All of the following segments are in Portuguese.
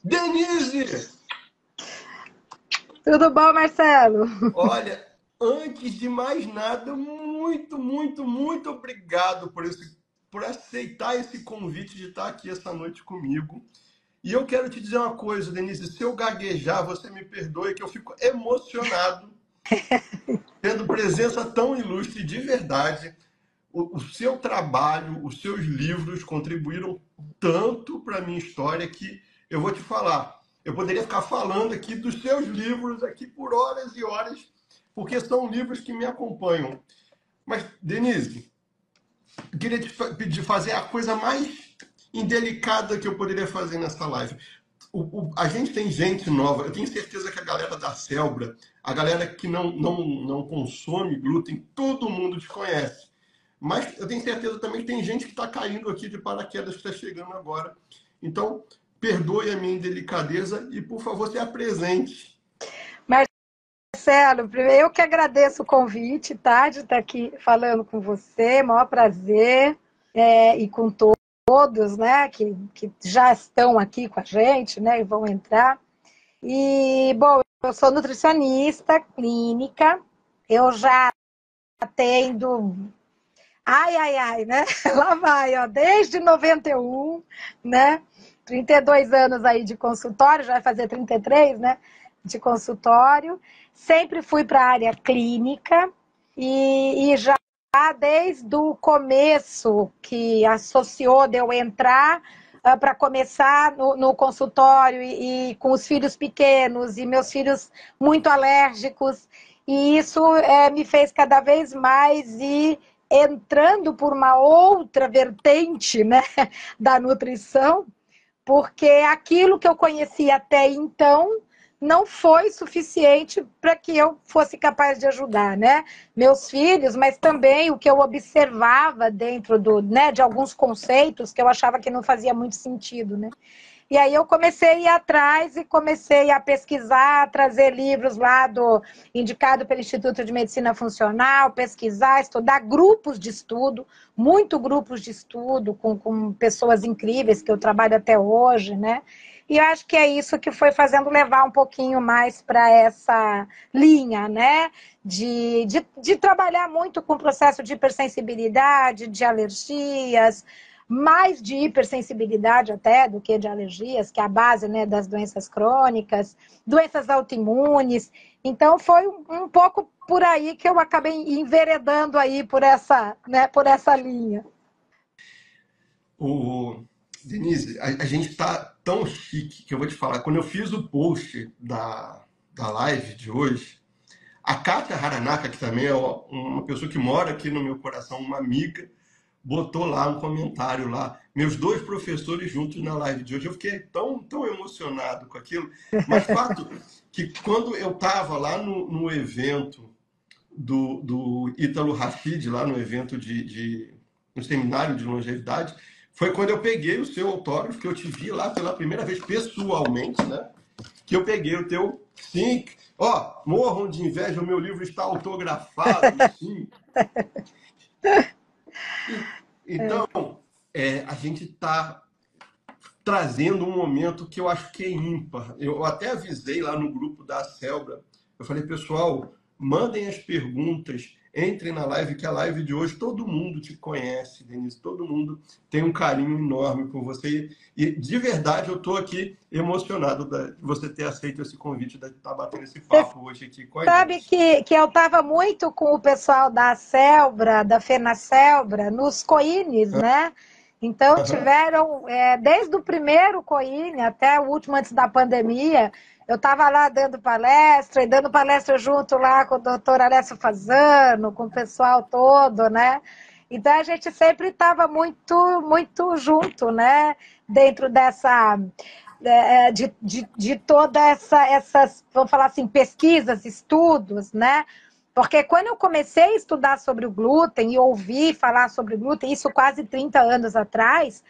Denise, Tudo bom, Marcelo? olha, antes de mais nada, muito obrigado por aceitar esse convite de estar aqui essa noite comigo. E eu quero te dizer uma coisa, Denise, se eu gaguejar, você me perdoe, que eu fico emocionado tendo presença tão ilustre de verdade. O seu trabalho, os seus livros contribuíram tanto para a minha história que eu vou te falar. Eu poderia ficar falando aqui dos seus livros aqui por horas e horas, porque são livros que me acompanham. Mas, Denise, eu queria te pedir fazer a coisa mais indelicada que eu poderia fazer nessa live. A gente tem gente nova, eu tenho certeza que a galera da Selbra, a galera que não consome glúten, todo mundo te conhece. Mas eu tenho certeza também que tem gente que está caindo aqui de paraquedas, que está chegando agora. Então, perdoe a minha indelicadeza e, por favor, se apresente. Marcelo, primeiro eu que agradeço o convite, tá? De estar aqui falando com você, maior prazer, e com todos, né? Que já estão aqui com a gente, né? E vão entrar. E, bom, eu sou nutricionista clínica, eu já atendo, ai, né? Lá vai, ó, desde 91, né? 32 anos aí de consultório, já vai fazer 33, né? De consultório. Sempre fui para a área clínica e já desde o começo que associou de eu entrar para começar no consultório e com os filhos pequenos e meus filhos muito alérgicos. E isso me fez cada vez mais ir entrando por uma outra vertente, né, da nutrição, porque aquilo que eu conhecia até então não foi suficiente para que eu fosse capaz de ajudar, né? Meus filhos, mas também o que eu observava dentro né, de alguns conceitos que eu achava que não fazia muito sentido, né? E aí eu comecei a ir atrás e comecei a pesquisar, a trazer livros lá indicado pelo Instituto de Medicina Funcional, pesquisar, estudar grupos de estudo, muito grupos de estudo com pessoas incríveis que eu trabalho até hoje, né? E eu acho que é isso que foi fazendo levar um pouquinho mais para essa linha, né? De trabalhar muito com o processo de hipersensibilidade, de alergias, mais de hipersensibilidade até do que de alergias, que é a base, né, das doenças crônicas, doenças autoimunes. Então foi um pouco por aí que eu acabei enveredando aí por essa linha. O Denise, a gente está tão chique que eu vou te falar. Quando eu fiz o post da live de hoje, a Kátia Haranaka, que também é uma pessoa que mora aqui no meu coração, uma amiga, botou lá um comentário lá, meus dois professores juntos na live de hoje. Eu fiquei tão emocionado com aquilo. Mas fato que quando eu estava lá no evento do Ítalo Rachid, lá no evento no seminário de longevidade, foi quando eu peguei o seu autógrafo, que eu te vi lá pela primeira vez pessoalmente, né? Que eu peguei o teu sim. Ó, morram de inveja, o meu livro está autografado, sim. E, então, a gente está trazendo um momento que eu acho que é ímpar. Eu até avisei lá no grupo da Selbra. Eu falei, pessoal, mandem as perguntas, entrem na live, que a live de hoje todo mundo te conhece, Denise, todo mundo tem um carinho enorme por você. E de verdade eu estou aqui emocionado de você ter aceito esse convite, de estar batendo esse Você papo hoje aqui com a sabe gente. que eu estava muito com o pessoal da Selbra, da FenaCelbra, nos COINES, né? Então Aham. tiveram, desde o primeiro COINE até o último antes da pandemia, eu estava lá dando palestra, e dando palestra junto lá com o doutor Alessio Fasano, com o pessoal todo, né? Então a gente sempre estava muito junto, né? Dentro dessa de toda essas, vamos falar assim, pesquisas, estudos, né? Porque quando eu comecei a estudar sobre o glúten e ouvi falar sobre o glúten, isso quase 30 anos atrás,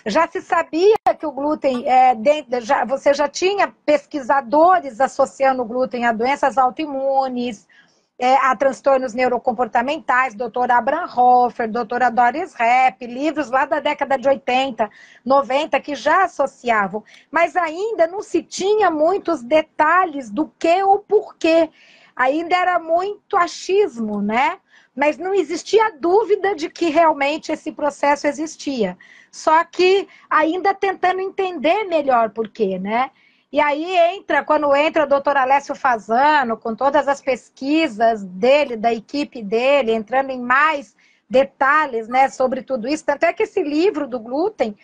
já se sabia que o glúten, você já tinha pesquisadores associando o glúten a doenças autoimunes, a transtornos neurocomportamentais, doutora Abraham Hoffer, doutora Doris Repp, livros lá da década de 80, 90, que já associavam, mas ainda não se tinha muitos detalhes do que ou porquê. Ainda era muito achismo, né? Mas não existia dúvida de que realmente esse processo existia. Só que ainda tentando entender melhor por quê, né? E aí quando entra o doutor Alessio Fasano, com todas as pesquisas dele, da equipe dele, entrando em mais detalhes, né, sobre tudo isso. Tanto é que esse livro do glúten,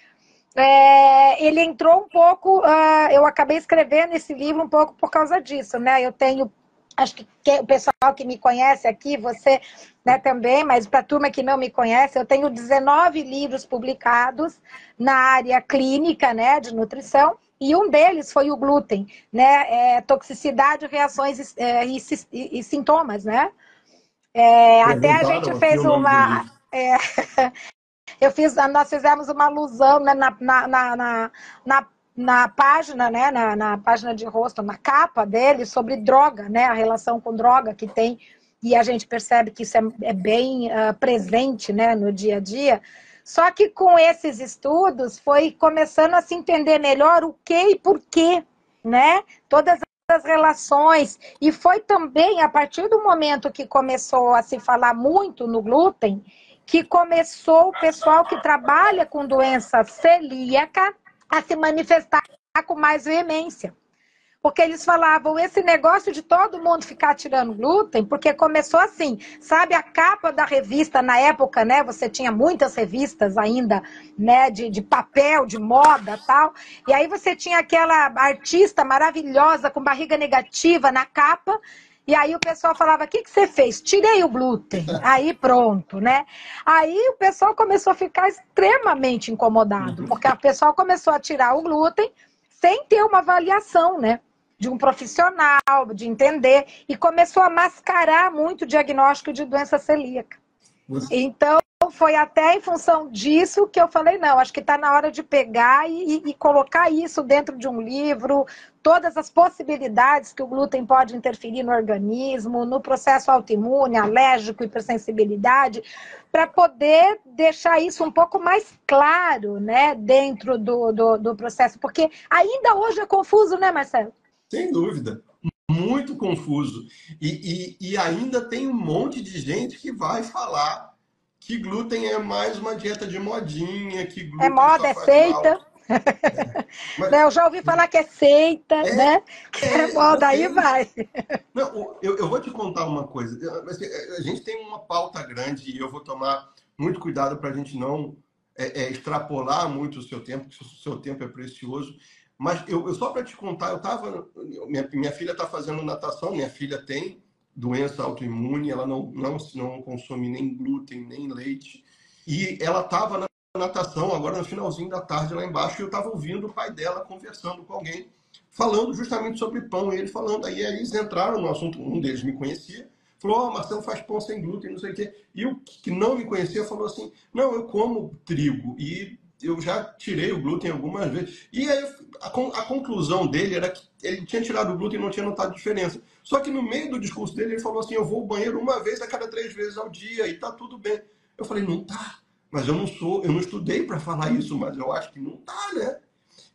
ele entrou um pouco, eu acabei escrevendo esse livro um pouco por causa disso, né? Eu tenho, acho que o pessoal que me conhece aqui, você, né, também, mas para a turma que não me conhece, eu tenho 19 livros publicados na área clínica, né, de nutrição, e um deles foi o glúten, né, toxicidade, reações e sintomas, né? Até a gente Perguntaram aqui o fez nome do uma... livro. nós fizemos uma alusão, né, na página, né, na página de rosto, na capa dele, sobre droga, né, a relação com droga que tem, e a gente percebe que isso é bem presente, né, no dia a dia. Só que com esses estudos foi começando a se entender melhor o que e por quê, né, todas as relações, e foi também a partir do momento que começou a se falar muito no glúten, que começou o pessoal que trabalha com doença celíaca a se manifestar com mais veemência. Porque eles falavam, esse negócio de todo mundo ficar tirando glúten, porque começou assim, sabe, a capa da revista na época, né, você tinha muitas revistas ainda, né, de papel, de moda, tal, e aí você tinha aquela artista maravilhosa com barriga negativa na capa, e aí o pessoal falava, o que você fez? Tirei o glúten. Aí pronto, né? Aí o pessoal começou a ficar extremamente incomodado, porque o pessoal começou a tirar o glúten sem ter uma avaliação, né? De um profissional, de entender, e começou a mascarar muito o diagnóstico de doença celíaca. Então, foi até em função disso que eu falei, não, acho que está na hora de pegar e colocar isso dentro de um livro, todas as possibilidades que o glúten pode interferir no organismo, no processo autoimune, alérgico, hipersensibilidade, para poder deixar isso um pouco mais claro, né, dentro do processo, porque ainda hoje é confuso, né, Marcelo? Sem dúvida. Muito confuso. E ainda tem um monte de gente que vai falar que glúten é mais uma dieta de modinha, que É glúten só moda, é faz mal. seita. Mas, Eu já ouvi falar que é seita, né? Que é moda, aí você. vai. Não, eu vou te contar uma coisa. A gente tem uma pauta grande e eu vou tomar muito cuidado para a gente não extrapolar muito o seu tempo, porque o seu tempo é precioso. Mas só para te contar, eu estava. Minha filha está fazendo natação, minha filha tem doença autoimune, ela não consome nem glúten, nem leite. E ela estava na natação, agora no finalzinho da tarde lá embaixo, e eu estava ouvindo o pai dela conversando com alguém falando justamente sobre pão, e ele falando, aí eles entraram no assunto, um deles me conhecia, falou, Marcelo faz pão sem glúten, não sei o quê, e o que não me conhecia falou assim, não, eu como trigo, e eu já tirei o glúten algumas vezes, e aí a conclusão dele era que ele tinha tirado o glúten e não tinha notado diferença, só que no meio do discurso dele, ele falou assim, eu vou ao banheiro uma vez a cada 3 vezes ao dia, e tá tudo bem. Eu falei, não tá, mas eu não estudei para falar isso, mas eu acho que não tá, né?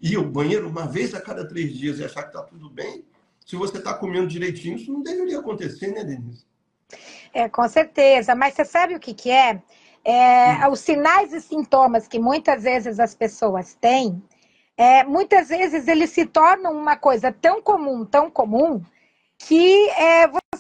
Ir ao banheiro uma vez a cada 3 dias e achar que está tudo bem, se você está comendo direitinho, isso não deveria acontecer, né, Denise? Com certeza. Mas você sabe o que é? Os sinais e sintomas que muitas vezes as pessoas têm, muitas vezes eles se tornam uma coisa tão comum, que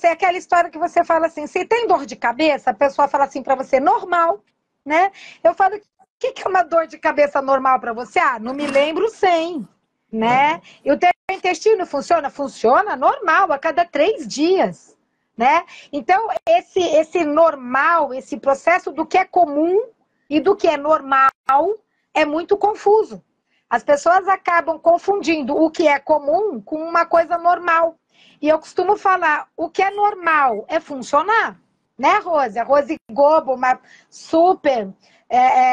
aquela história que você fala assim, se tem dor de cabeça, a pessoa fala assim para você, normal, né? Eu falo, o que é uma dor de cabeça normal para você? Ah, não me lembro sem, né? E o teu intestino funciona? Funciona normal, a cada 3 dias, né? Então, esse normal, esse processo do que é comum e do que é normal é muito confuso. As pessoas acabam confundindo o que é comum com uma coisa normal. E eu costumo falar, o que é normal é funcionar, né, Rose? A Rose Gobo, uma super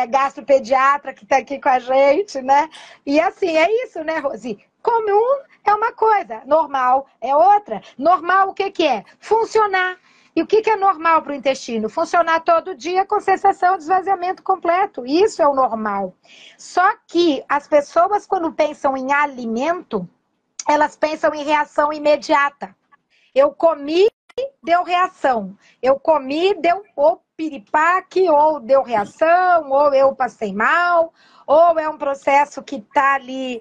gastropediatra que está aqui com a gente, né? E assim, é isso, né, Rose? Comum é uma coisa, normal é outra. Normal o que é? Funcionar. E o que é normal para o intestino? Funcionar todo dia com sensação de esvaziamento completo. Isso é o normal. Só que as pessoas, quando pensam em alimento, elas pensam em reação imediata. Eu comi, deu reação. Eu comi, deu ou piripaque, ou deu reação, ou eu passei mal, ou é um processo que está ali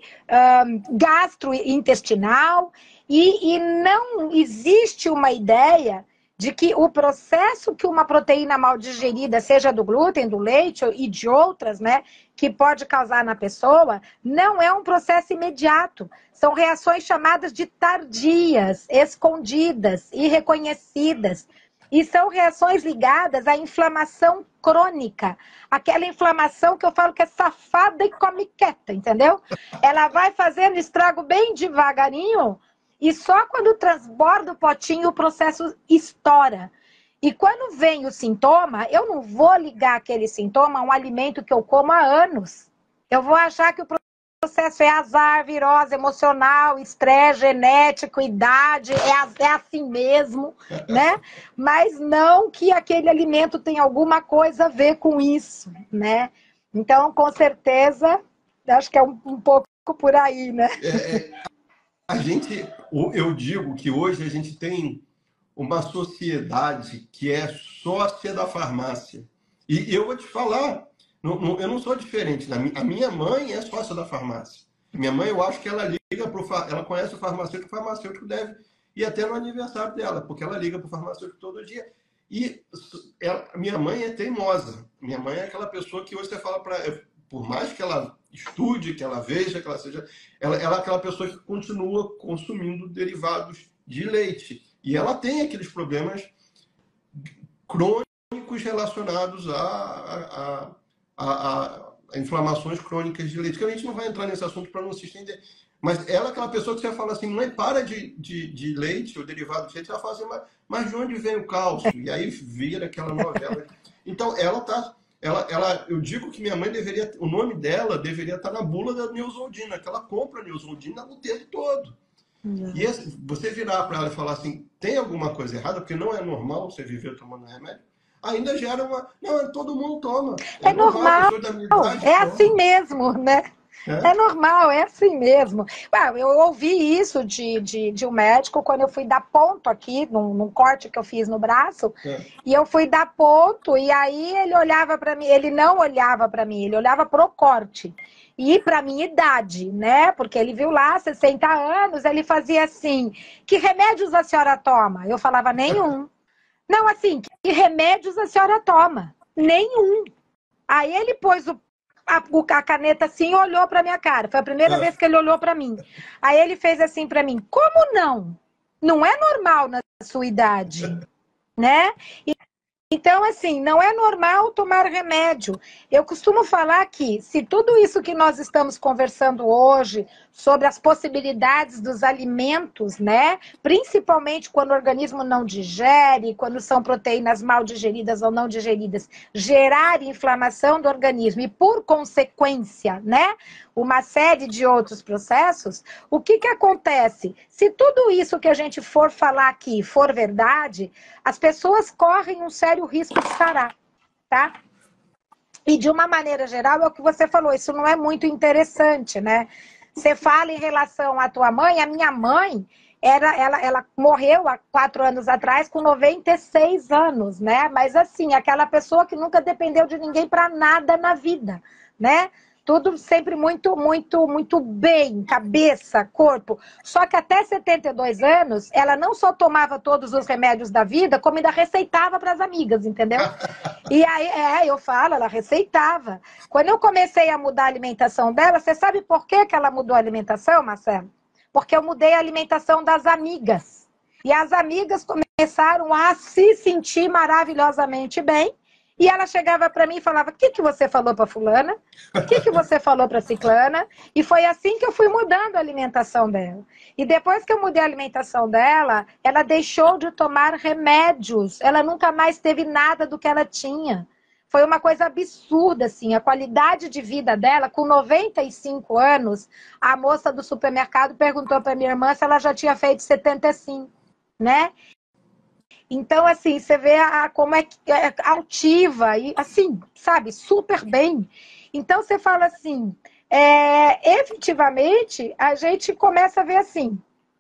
gastrointestinal, e não existe uma ideia de que o processo que uma proteína mal digerida, seja do glúten, do leite e de outras, né, que pode causar na pessoa, não é um processo imediato. São reações chamadas de tardias, escondidas, irreconhecidas. E são reações ligadas à inflamação crônica. Aquela inflamação que eu falo que é safada e come quieta, entendeu? Ela vai fazendo estrago bem devagarinho e só quando transborda o potinho o processo estoura. E quando vem o sintoma, eu não vou ligar aquele sintoma a um alimento que eu como há anos. Eu vou achar que o processo é azar, virose emocional, estresse genético, idade, é assim mesmo, né? Mas não que aquele alimento tem alguma coisa a ver com isso, né? Então, com certeza, acho que é um pouco por aí, né? A gente, eu digo que hoje a gente tem uma sociedade que é sócia da farmácia. E eu vou te falar, eu não sou diferente. A minha mãe é sócia da farmácia. Minha mãe, eu acho que ela liga para ela conhece o farmacêutico deve ir até no aniversário dela, porque ela liga para o farmacêutico todo dia. E minha mãe é teimosa. Minha mãe é aquela pessoa que hoje você fala para, por mais que ela estude, que ela veja, que ela seja, ela é aquela pessoa que continua consumindo derivados de leite. E ela tem aqueles problemas crônicos relacionados a inflamações crônicas de leite, que a gente não vai entrar nesse assunto para não se estender. Mas ela é aquela pessoa que você fala assim, mãe, para de leite, ou derivado de leite, ela fala assim, mas de onde vem o cálcio? E aí vira aquela novela. Então, eu digo que minha mãe deveria, o nome dela deveria estar na bula da Neosaldina, que ela compra a Neosaldina o tempo todo. E você virar para ela e falar assim, tem alguma coisa errada, porque não é normal você viver tomando remédio, ainda gera uma... Não, todo mundo toma. É normal, normal, pessoas da minha idade é tomam. assim mesmo, né? É É? normal, é assim mesmo. Eu ouvi isso de um médico quando eu fui dar ponto aqui, num corte que eu fiz no braço, É. e eu fui dar ponto, e aí ele olhava para mim, ele não olhava para mim, ele olhava pro corte. E para minha idade, né? Porque ele viu lá, 60 anos, ele fazia assim: que remédios a senhora toma? Eu falava, nenhum. Não, assim, que remédios a senhora toma? Nenhum. Aí ele pôs a caneta assim e olhou para minha cara. Foi a primeira vez que ele olhou para mim. Aí ele fez assim para mim: como não? Não é normal na sua idade, né? Então, assim, não é normal tomar remédio. Eu costumo falar que, se tudo isso que nós estamos conversando hoje, sobre as possibilidades dos alimentos, né? Principalmente quando o organismo não digere, quando são proteínas mal digeridas ou não digeridas, gerar inflamação do organismo e, por consequência, né? Uma série de outros processos, o que acontece? Se tudo isso que a gente for falar aqui for verdade, as pessoas correm um sério risco de sarar, tá? E de uma maneira geral, é o que você falou, isso não é muito interessante, né? Você fala em relação à tua mãe, a minha mãe, ela morreu há 4 anos atrás com 96 anos, né? Mas assim, aquela pessoa que nunca dependeu de ninguém para nada na vida, né? Tudo sempre muito, muito, muito bem, cabeça, corpo. Só que até 72 anos, ela não só tomava todos os remédios da vida, como ainda receitava para as amigas, entendeu? E aí, eu falo, ela receitava. Quando eu comecei a mudar a alimentação dela, você sabe por que ela mudou a alimentação, Marcelo? Porque eu mudei a alimentação das amigas. E as amigas começaram a se sentir maravilhosamente bem. E ela chegava para mim e falava: o que você falou para fulana? O que você falou para ciclana? E foi assim que eu fui mudando a alimentação dela. E depois que eu mudei a alimentação dela, ela deixou de tomar remédios. Ela nunca mais teve nada do que ela tinha. Foi uma coisa absurda, assim, a qualidade de vida dela, com 95 anos, a moça do supermercado perguntou para minha irmã se ela já tinha feito 75, né? Então, assim, você vê como é que é altiva e, assim, sabe, super bem. Então, você fala assim, efetivamente, a gente começa a ver assim,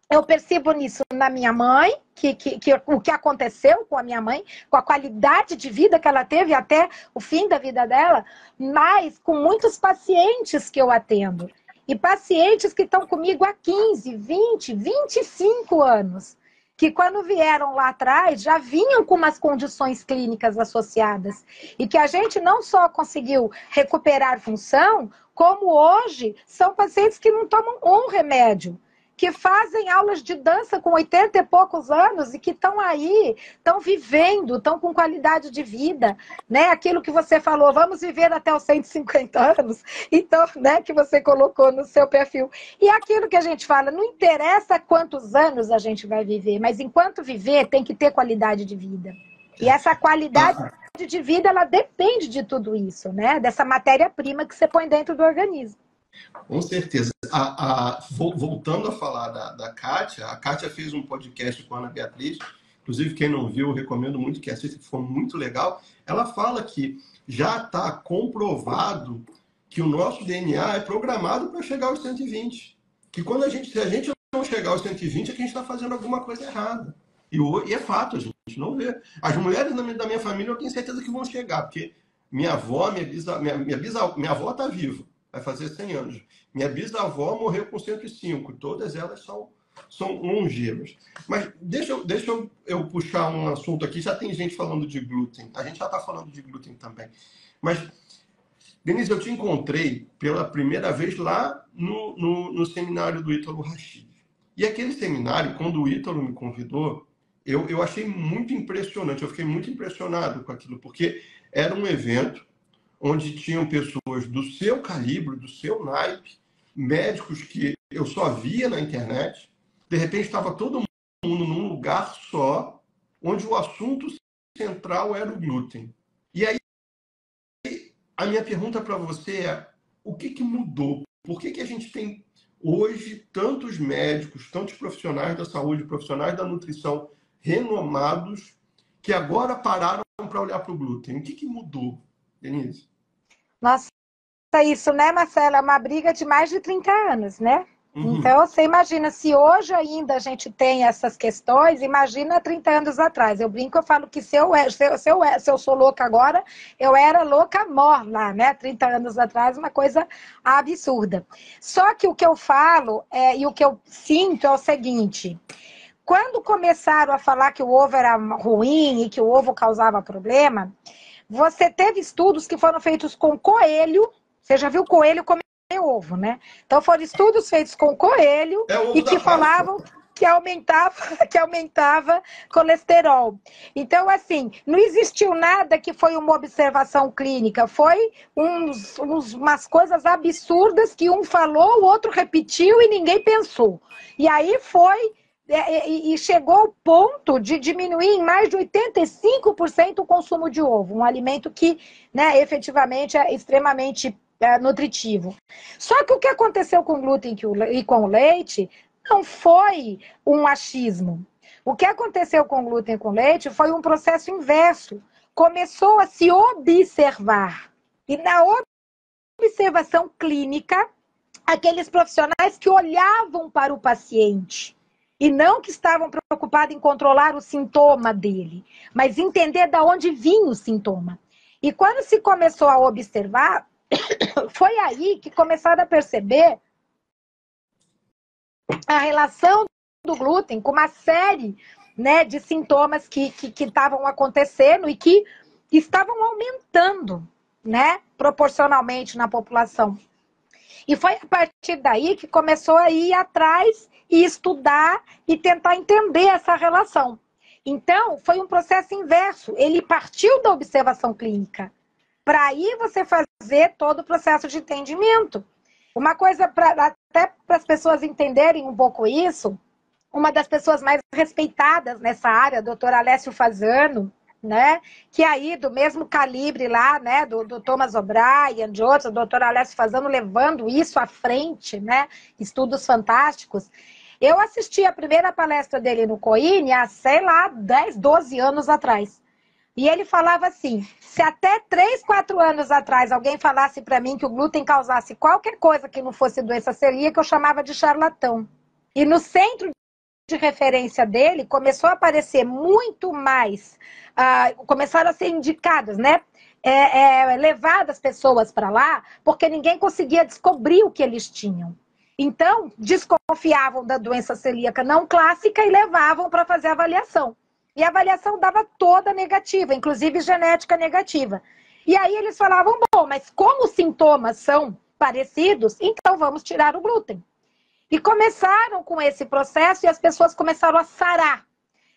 eu percebo nisso na minha mãe, o que aconteceu com a minha mãe, com a qualidade de vida que ela teve até o fim da vida dela, mas com muitos pacientes que eu atendo. E pacientes que estão comigo há 15, 20, 25 anos, que quando vieram lá atrás já vinham com umas condições clínicas associadas. E que a gente não só conseguiu recuperar função, como hoje são pacientes que não tomam um remédio, que fazem aulas de dança com 80 e poucos anos e que estão aí, estão vivendo, estão com qualidade de vida, né? Aquilo que você falou, vamos viver até os 150 anos, então, né, que você colocou no seu perfil. E aquilo que a gente fala, não interessa quantos anos a gente vai viver, mas enquanto viver, tem que ter qualidade de vida. E essa qualidade de vida, ela depende de tudo isso, né? Dessa matéria-prima que você põe dentro do organismo. Com certeza. Voltando a falar da Kátia, a Kátia fez um podcast com a Ana Beatriz, inclusive quem não viu, eu recomendo muito que assista, que foi muito legal. Ela fala que já está comprovado que o nosso DNA é programado para chegar aos 120. Que se a gente não chegar aos 120, é que a gente está fazendo alguma coisa errada. E é fato, a gente não vê. As mulheres da minha família eu tenho certeza que vão chegar, porque minha avó, minha avó está viva, vai fazer 100 anos. Minha bisavó morreu com 105. Todas elas são longevas. Mas deixa eu puxar um assunto aqui. Já tem gente falando de glúten. A gente já está falando de glúten também. Mas, Denise, eu te encontrei pela primeira vez lá no seminário do Ítalo Rachid. E aquele seminário, quando o Ítalo me convidou, eu achei muito impressionante. Eu fiquei muito impressionado com aquilo, porque era um evento onde tinham pessoas do seu calibre, do seu naipe, médicos que eu só via na internet. De repente estava todo mundo num lugar só, onde o assunto central era o glúten. E aí, a minha pergunta para você é, o que mudou? Por que a gente tem hoje tantos médicos, tantos profissionais da saúde, profissionais da nutrição renomados, que agora pararam para olhar para o glúten? O que mudou, Denise? Nossa, isso, né, Marcela? É uma briga de mais de 30 anos, né? Uhum. Então, você imagina, se hoje ainda a gente tem essas questões, imagina 30 anos atrás. Eu brinco, eu falo que se eu sou louca agora, eu era louca morna, né? 30 anos atrás, uma coisa absurda. Só que o que eu falo e o que eu sinto é o seguinte: quando começaram a falar que o ovo era ruim e que o ovo causava problema, você teve estudos que foram feitos com coelho. Você já viu coelho comer ovo, né? Então foram estudos feitos com coelho e que falavam que aumentava colesterol. Então, assim, não existiu nada que foi uma observação clínica, foi umas coisas absurdas que um falou, o outro repetiu e ninguém pensou. E aí foi e chegou ao ponto de diminuir em mais de 85% o consumo de ovo, um alimento que, né, efetivamente é extremamente nutritivo. Só que o que aconteceu com o glúten e com o leite não foi um achismo. O que aconteceu com o glúten e com o leite foi um processo inverso. Começou a se observar. E na observação clínica, aqueles profissionais que olhavam para o paciente e não que estavam preocupados em controlar o sintoma dele, mas entender de onde vinha o sintoma. E quando se começou a observar, foi aí que começaram a perceber a relação do glúten com uma série, né, de sintomas que estavam acontecendo e que estavam aumentando, né, proporcionalmente na população. E foi a partir daí que começou a ir atrás e estudar e tentar entender essa relação. Então, foi um processo inverso. Ele partiu da observação clínica para aí você fazer todo o processo de entendimento. Uma coisa, até para as pessoas entenderem um pouco isso, uma das pessoas mais respeitadas nessa área, doutor Alessio Fasano, né, que aí do mesmo calibre lá, né, do Thomas O'Brien, de outros, o doutor Alessio Fasano levando isso à frente, né, estudos fantásticos. Eu assisti a primeira palestra dele no COINE há, sei lá, 10, 12 anos atrás. E ele falava assim, se até 3, 4 anos atrás alguém falasse para mim que o glúten causasse qualquer coisa que não fosse doença celíaca, eu chamava de charlatão. E no centro de referência dele começou a aparecer muito mais, começaram a ser indicadas, né? Levadas pessoas para lá, porque ninguém conseguia descobrir o que eles tinham. Então, desconfiavam da doença celíaca não clássica e levavam para fazer a avaliação. E a avaliação dava toda negativa, inclusive genética negativa. E aí eles falavam, bom, mas como os sintomas são parecidos, então vamos tirar o glúten. E começaram com esse processo e as pessoas começaram a sarar.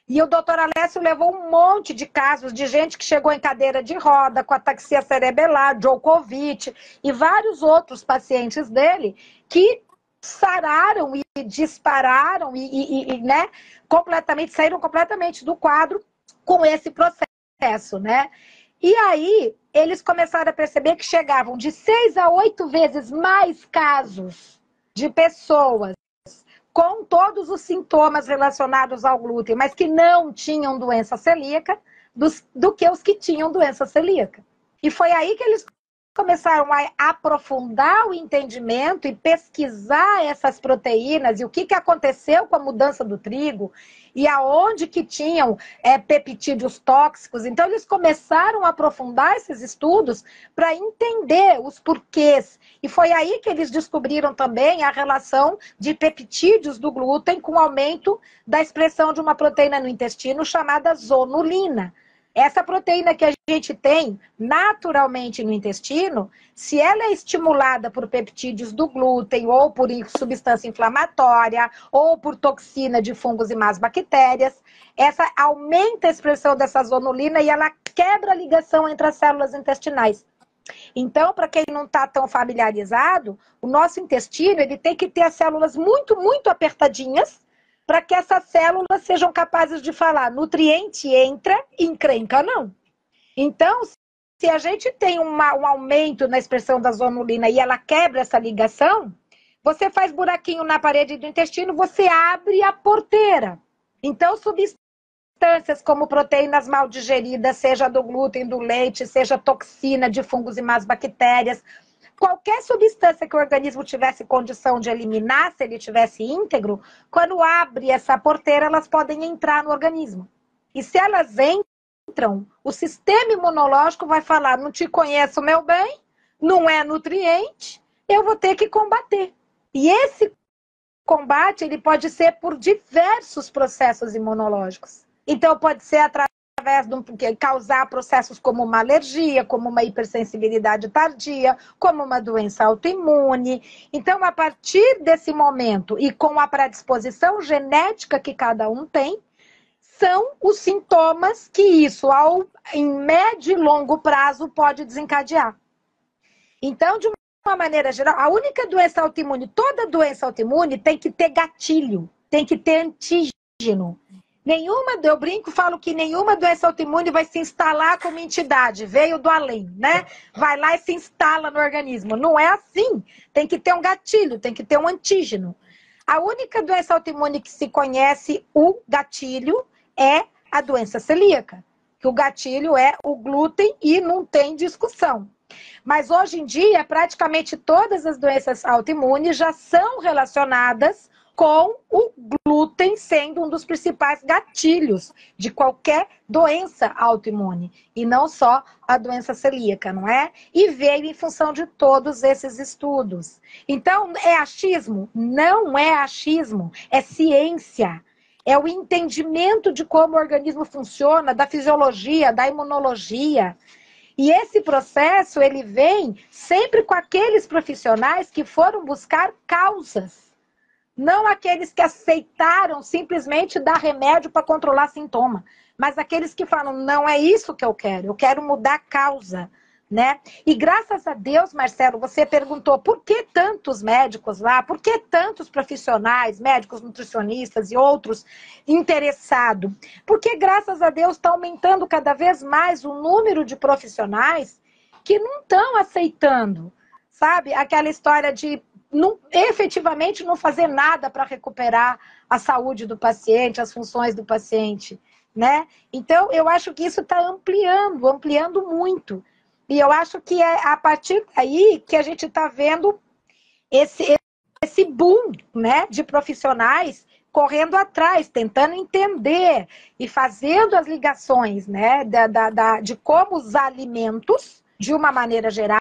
E o doutor Alessio levou um monte de casos de gente que chegou em cadeira de roda, com ataxia cerebelar, Djokovic e vários outros pacientes dele que sararam e dispararam né, completamente, saíram completamente do quadro com esse processo, né? E aí eles começaram a perceber que chegavam de 6 a 8 vezes mais casos de pessoas com todos os sintomas relacionados ao glúten, mas que não tinham doença celíaca, do que os que tinham doença celíaca. E foi aí que eles começaram a aprofundar o entendimento e pesquisar essas proteínas e o que aconteceu com a mudança do trigo e aonde que tinham peptídeos tóxicos. Então, eles começaram a aprofundar esses estudos para entender os porquês. E foi aí que eles descobriram também a relação de peptídeos do glúten com o aumento da expressão de uma proteína no intestino chamada zonulina. Essa proteína que a gente tem naturalmente no intestino, se ela é estimulada por peptídeos do glúten, ou por substância inflamatória, ou por toxina de fungos e más bactérias, essa aumenta a expressão dessa zonulina e ela quebra a ligação entre as células intestinais. Então, para quem não está tão familiarizado, o nosso intestino ele tem que ter as células muito, muito apertadinhas, para que essas células sejam capazes de falar nutriente entra, encrenca não. Então, se a gente tem um aumento na expressão da zonulina e ela quebra essa ligação, você faz buraquinho na parede do intestino, você abre a porteira. Então, substâncias como proteínas mal digeridas, seja do glúten, do leite, seja toxina de fungos e más bactérias, qualquer substância que o organismo tivesse condição de eliminar, se ele tivesse íntegro, quando abre essa porteira, elas podem entrar no organismo. E se elas entram, o sistema imunológico vai falar, não te conheço, meu bem, não é nutriente, eu vou ter que combater. E esse combate, ele pode ser por diversos processos imunológicos. Então, pode ser através de causar processos como uma alergia, como uma hipersensibilidade tardia, como uma doença autoimune. Então, a partir desse momento e com a predisposição genética que cada um tem, são os sintomas que isso, em médio e longo prazo, pode desencadear. Então, de uma maneira geral, a única doença autoimune, toda doença autoimune tem que ter gatilho, tem que ter antígeno. Eu brinco, falo que nenhuma doença autoimune vai se instalar como entidade, veio do além, né? Vai lá e se instala no organismo. Não é assim. Tem que ter um gatilho, tem que ter um antígeno. A única doença autoimune que se conhece o gatilho é a doença celíaca, que o gatilho é o glúten e não tem discussão. Mas hoje em dia, praticamente todas as doenças autoimunes já são relacionadas com o glúten sendo um dos principais gatilhos de qualquer doença autoimune, e não só a doença celíaca, não é? E veio em função de todos esses estudos. Então, é achismo? Não é achismo, é ciência. É o entendimento de como o organismo funciona, da fisiologia, da imunologia. E esse processo, ele vem sempre com aqueles profissionais que foram buscar causas. Não aqueles que aceitaram simplesmente dar remédio para controlar sintoma, mas aqueles que falam, não é isso que eu quero mudar a causa, né? E graças a Deus, Marcelo, você perguntou por que tantos médicos lá, por que tantos profissionais, médicos, nutricionistas e outros interessados? Porque graças a Deus está aumentando cada vez mais o número de profissionais que não estão aceitando, sabe? Aquela história de efetivamente não fazer nada para recuperar a saúde do paciente, as funções do paciente, né? Então, eu acho que isso está ampliando muito. E eu acho que é a partir daí que a gente está vendo esse boom, né, de profissionais correndo atrás, tentando entender e fazendo as ligações, né, de como os alimentos, de uma maneira geral,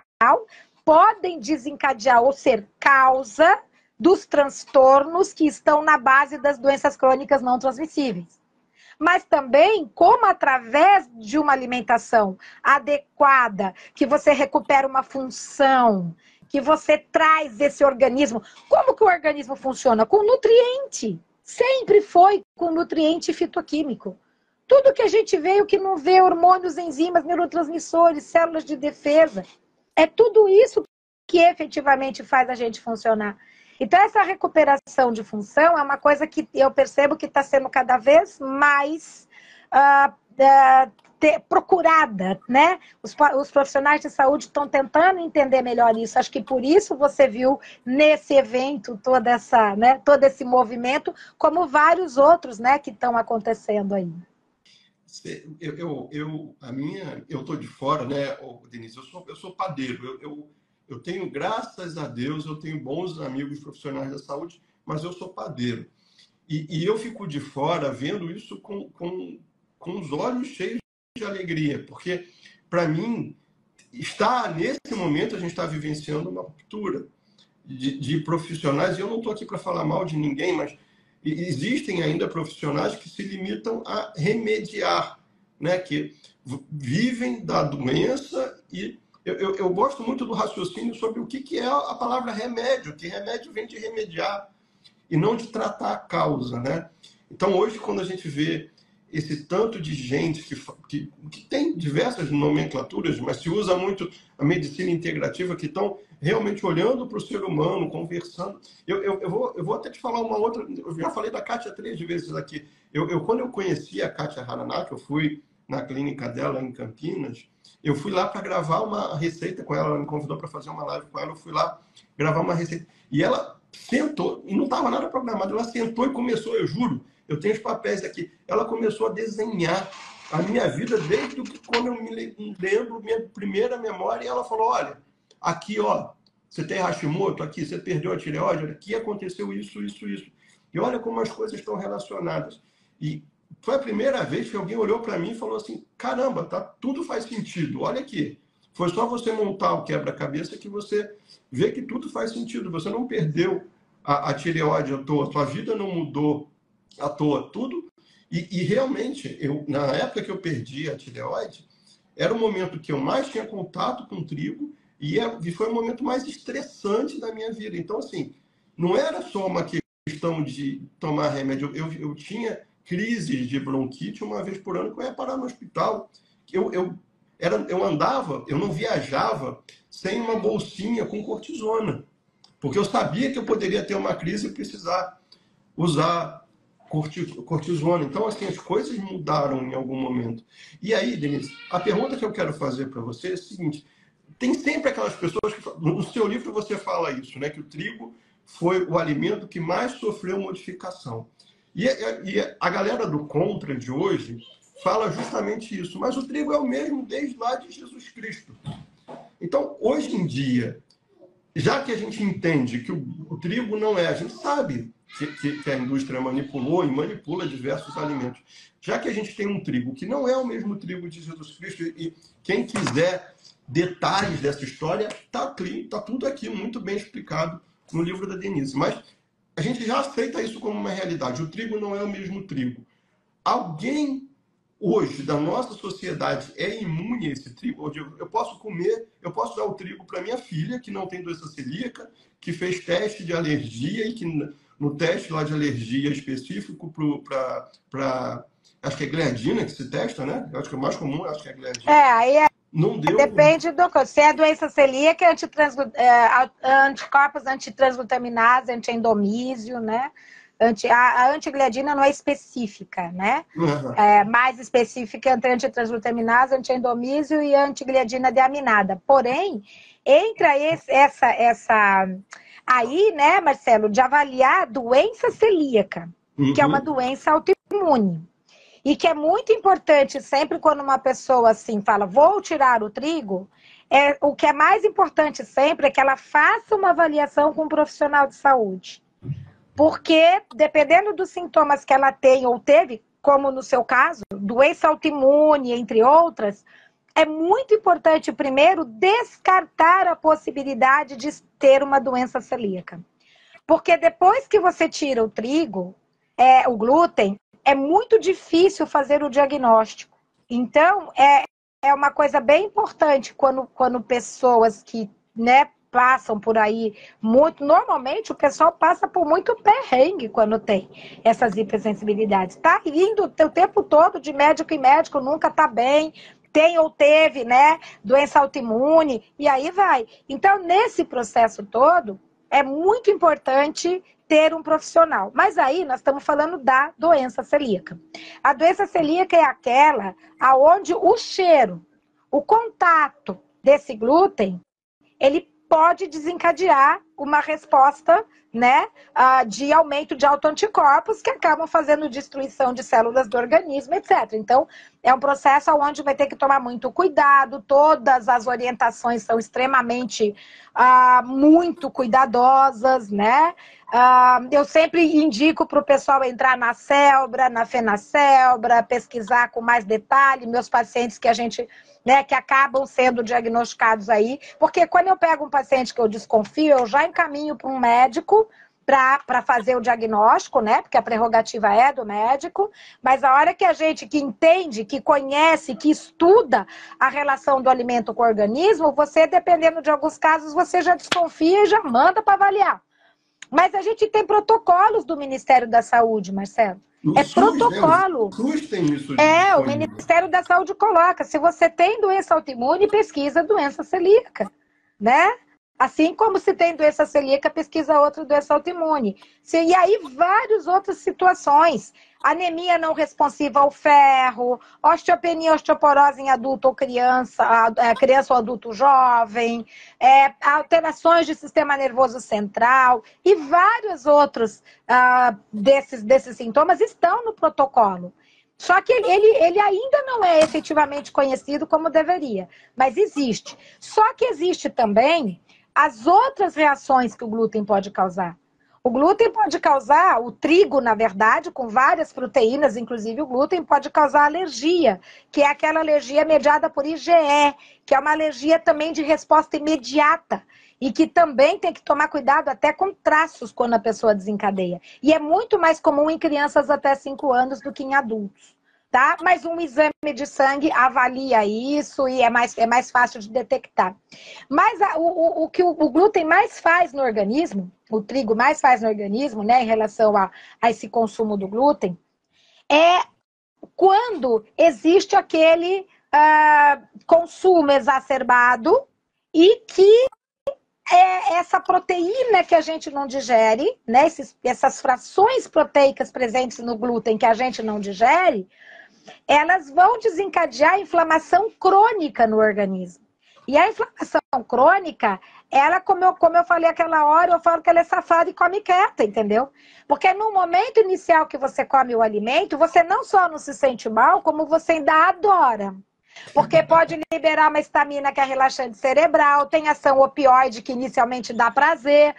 podem desencadear ou ser causa dos transtornos que estão na base das doenças crônicas não transmissíveis. Mas também como através de uma alimentação adequada, que você recupera uma função, que você traz esse organismo. Como que o organismo funciona? Com nutriente. Sempre foi com nutriente fitoquímico. Tudo que a gente vê, o que não vê, hormônios, enzimas, neurotransmissores, células de defesa, é tudo isso que efetivamente faz a gente funcionar. Então, essa recuperação de função é uma coisa que eu percebo que está sendo cada vez mais procurada, né? Os profissionais de saúde estão tentando entender melhor isso. Acho que por isso você viu nesse evento todo esse movimento, como vários outros, né, que estão acontecendo aí. Eu estou de fora, né, Denise? Eu sou padeiro. Eu tenho, graças a Deus, eu tenho bons amigos profissionais da saúde, mas eu sou padeiro. E eu fico de fora vendo isso com os olhos cheios de alegria, porque, para mim, nesse momento, a gente está vivenciando uma ruptura de profissionais, e eu não estou aqui para falar mal de ninguém, mas existem ainda profissionais que se limitam a remediar, né? Que vivem da doença. E eu gosto muito do raciocínio sobre o que é a palavra remédio, que remédio vem de remediar e não de tratar a causa, né? Então, hoje, quando a gente vê esse tanto de gente que tem diversas nomenclaturas, mas se usa muito a medicina integrativa, que estão realmente olhando para o ser humano, conversando. Eu vou até te falar uma outra. Eu já falei da Kátia 3 vezes aqui. Quando eu conheci a Kátia Haranack, eu fui na clínica dela em Campinas, eu fui lá para gravar uma receita com ela. Ela me convidou para fazer uma live com ela. Eu fui lá gravar uma receita. E ela sentou, e não estava nada programado, ela sentou e começou, eu juro, eu tenho os papéis aqui, ela começou a desenhar a minha vida desde quando eu me lembro, minha primeira memória, e ela falou, olha, aqui, ó, você tem Hashimoto, aqui, você perdeu a tireoide, aqui aconteceu isso, isso, isso. E olha como as coisas estão relacionadas. E foi a primeira vez que alguém olhou para mim e falou assim, caramba, tá, tudo faz sentido, olha aqui. Foi só você montar o quebra-cabeça que você vê que tudo faz sentido. Você não perdeu a tireoide à toa, sua vida não mudou à toa, tudo. E realmente, na época que eu perdi a tireoide, era o momento que eu mais tinha contato com o trigo e foi o momento mais estressante da minha vida. Então, assim, não era só uma questão de tomar remédio. Eu tinha crises de bronquite uma vez por ano que eu ia parar no hospital. Eu andava, eu não viajava sem uma bolsinha com cortisona, porque eu sabia que eu poderia ter uma crise e precisar usar cortisona. Então, assim, as coisas mudaram em algum momento. E aí, Denise, a pergunta que eu quero fazer para você é a seguinte: tem sempre aquelas pessoas que, no seu livro você fala isso, né, que o trigo foi o alimento que mais sofreu modificação. E a galera do contra de hoje fala justamente isso, mas o trigo é o mesmo desde lá de Jesus Cristo. Então, hoje em dia, já que a gente entende que o trigo não é, a gente sabe que a indústria manipulou e manipula diversos alimentos. Já que a gente tem um trigo que não é o mesmo trigo de Jesus Cristo, e quem quiser detalhes dessa história, tá tudo aqui muito bem explicado no livro da Denise. Mas a gente já aceita isso como uma realidade. O trigo não é o mesmo trigo. Alguém hoje da nossa sociedade é imune a esse trigo? Eu posso comer, eu posso dar o trigo para minha filha, que não tem doença celíaca, que fez teste de alergia e que no teste lá de alergia específico para acho que é gliadina que se testa, né? Eu acho que é o mais comum, acho que é gliadina. Aí não deu. Depende do que. Se é doença celíaca, anticorpos antitransglutaminase, antiendomísio, né? A antigliadina não é específica, né? Uhum. É mais específica entre antitransglutaminase, antiendomísio e antigliadina deaminada. Porém, entra aí, né, Marcelo, de avaliar a doença celíaca, que é uma Uhum. doença autoimune. E que é muito importante sempre quando uma pessoa assim fala, vou tirar o trigo, o que é mais importante sempre é que ela faça uma avaliação com um profissional de saúde. Porque, dependendo dos sintomas que ela tem ou teve, como no seu caso, doença autoimune, entre outras, é muito importante, primeiro, descartar a possibilidade de ter uma doença celíaca. Porque depois que você tira o trigo, o glúten, é muito difícil fazer o diagnóstico. Então, é uma coisa bem importante quando pessoas que, né, passam por aí muito. Normalmente, o pessoal passa por muito perrengue quando tem essas hipersensibilidades. Tá indo o tempo todo de médico em médico, nunca tá bem. Tem ou teve, né, doença autoimune, e aí vai. Então, nesse processo todo, é muito importante ter um profissional. Mas aí nós estamos falando da doença celíaca. A doença celíaca é aquela aonde o cheiro, o contato desse glúten, ele pode desencadear uma resposta, né, de aumento de autoanticorpos que acabam fazendo destruição de células do organismo, etc. Então, é um processo onde vai ter que tomar muito cuidado, todas as orientações são extremamente muito cuidadosas, né? Eu sempre indico para o pessoal entrar na Celbra, na FenaCelbra, pesquisar com mais detalhe, meus pacientes que a gente, né, que acabam sendo diagnosticados aí, porque quando eu pego um paciente que eu desconfio, eu já encaminho para um médico para fazer o diagnóstico, né? Porque a prerrogativa é do médico, mas a hora que a gente que entende, que conhece, que estuda a relação do alimento com o organismo, você, dependendo de alguns casos, você já desconfia e já manda para avaliar. Mas a gente tem protocolos do Ministério da Saúde, Marcelo. No É SUS, né? O protocolo. SUS tem isso O disponível. Ministério da Saúde coloca, se você tem doença autoimune, pesquisa doença celíaca, né? Assim como se tem doença celíaca, pesquisa outra doença autoimune. E aí, várias outras situações. Anemia não responsiva ao ferro, osteopenia, osteoporose em adulto ou criança, criança ou adulto jovem, alterações de sistema nervoso central e vários outros desses sintomas estão no protocolo. Só que ele ainda não é efetivamente conhecido como deveria, mas existe. Só que existe também as outras reações que o glúten pode causar. O glúten pode causar, o trigo, na verdade, com várias proteínas, inclusive o glúten, pode causar alergia, que é aquela alergia mediada por IgE, que é uma alergia também de resposta imediata e que também tem que tomar cuidado até com traços quando a pessoa desencadeia. E é muito mais comum em crianças até 5 anos do que em adultos. Tá? Mas um exame de sangue avalia isso e é mais fácil de detectar. Mas o que o glúten mais faz no organismo, o trigo mais faz no organismo, né, em relação a esse consumo do glúten, é quando existe aquele consumo exacerbado e que essa proteína que a gente não digere, né, essas frações proteicas presentes no glúten que a gente não digere, elas vão desencadear a inflamação crônica no organismo. E a inflamação crônica, ela, como eu falei aquela hora, eu falo que ela é safada e come quieta, entendeu? Porque no momento inicial que você come o alimento, você não só não se sente mal, como você ainda adora. Porque pode liberar uma histamina que é relaxante cerebral, tem ação opioide que inicialmente dá prazer.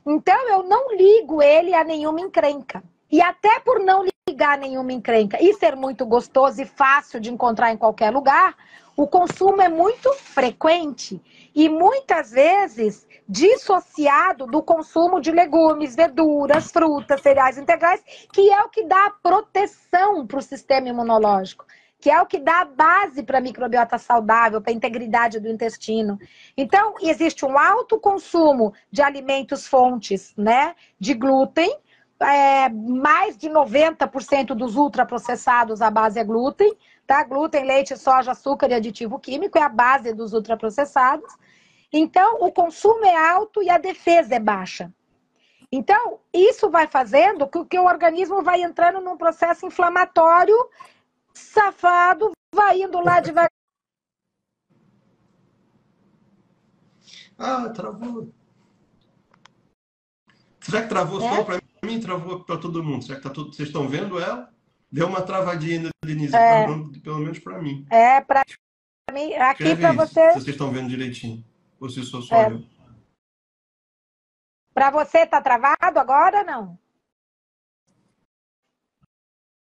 Então, eu não ligo ele a nenhuma encrenca. E até por não ligar a nenhuma encrenca e ser muito gostoso e fácil de encontrar em qualquer lugar, o consumo é muito frequente e muitas vezes dissociado do consumo de legumes, verduras, frutas, cereais integrais, que é o que dá proteção para o sistema imunológico, que é o que dá a base para a microbiota saudável, para a integridade do intestino. Então, existe um alto consumo de alimentos fontes, né, de glúten, mais de 90% dos ultraprocessados, a base é glúten, tá? Glúten, leite, soja, açúcar e aditivo químico é a base dos ultraprocessados. Então, o consumo é alto e a defesa é baixa. Então, isso vai fazendo com que o organismo vai entrando num processo inflamatório safado, vai indo lá devagar. Travou. Será que travou só né? para mim? Travou para todo mundo? Será que tá tudo... Vocês estão vendo ela? Deu uma travadinha ainda, Denise, É, pelo menos para mim. para mim, aqui Escreve para aí, se você, vocês estão vendo direitinho. Ou se sou só eu. tá travado agora, não?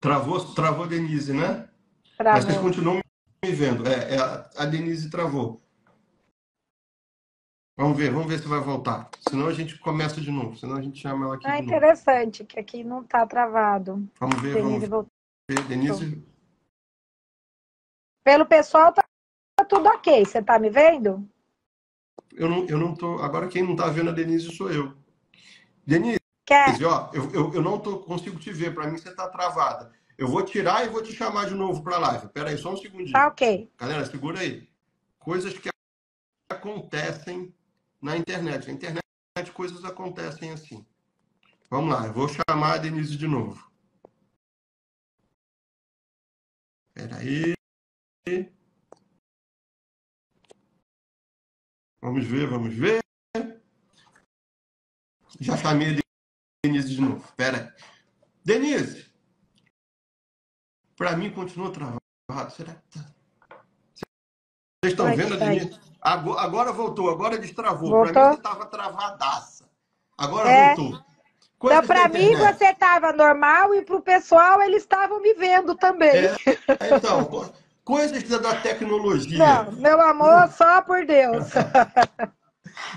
Travou a Denise, né? Mas vocês Travou. continuam me vendo. A Denise travou. Vamos ver se vai voltar. Senão a gente começa de novo. Senão a gente chama ela aqui Ah, de novo. interessante, que aqui não está travado. Vamos Denise voltou. ver. Denise, Pelo pessoal, tá tudo ok. Você tá me vendo? eu não tô. Agora quem não tá vendo a Denise sou eu. Denise, Quer? ó, eu não consigo te ver. Para mim você tá travada. Eu vou tirar e vou te chamar de novo para a live. Pera aí, só um Tá segundinho. ok. Galera, segura aí. Coisas que acontecem na internet. Na internet coisas acontecem assim. Vamos lá, eu vou chamar a Denise de novo. Espera aí. Vamos ver. Já chamei a Denise de novo. Espera aí. Denise, para mim continua travado. Será que tá? Vocês estão Vai vendo a sair. Denise? Agora voltou, agora destravou. Para mim você Voltou? estava travadaça. Agora É. voltou. Então, Coisas da para mim, internet. você estava normal e para o pessoal, eles estavam me vendo também. É, então, coisas da tecnologia. Não, meu amor, só por Deus. Então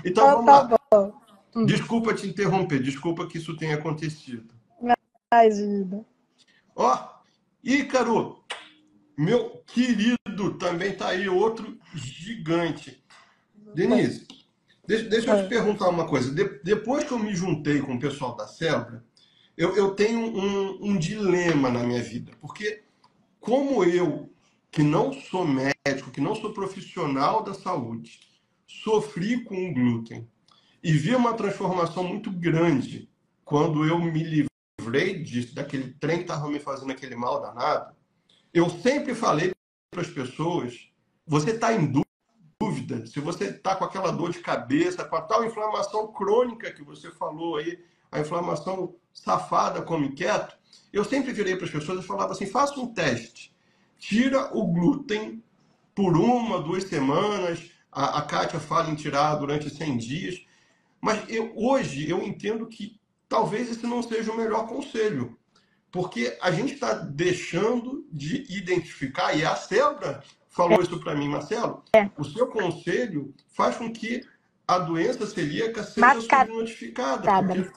Então, vamos tá lá. bom. Desculpa te interromper, desculpa que isso tenha acontecido. Imagina. Ó, Ícaro, meu querido, também tá aí outro gigante. Denise, deixa eu te perguntar uma coisa. Depois que eu me juntei com o pessoal da Célula, eu tenho um dilema na minha vida. Porque como eu, que não sou médico, que não sou profissional da saúde, sofri com o glúten e vi uma transformação muito grande quando eu me livrei daquele trem que estava me fazendo aquele mal danado. Eu sempre falei para as pessoas: você está em dúvida, se você está com aquela dor de cabeça, com a tal inflamação crônica que você falou aí, a inflamação safada como inquieto, eu sempre virei para as pessoas e falava assim: faça um teste, tira o glúten por 1, 2 semanas. A Kátia fala em tirar durante 100 dias. Mas hoje eu entendo que talvez esse não seja o melhor conselho. Porque a gente está deixando de identificar, e a Célula falou isso para mim, Marcelo, o seu conselho faz com que a doença celíaca seja Mascarada. subnotificada. Porque...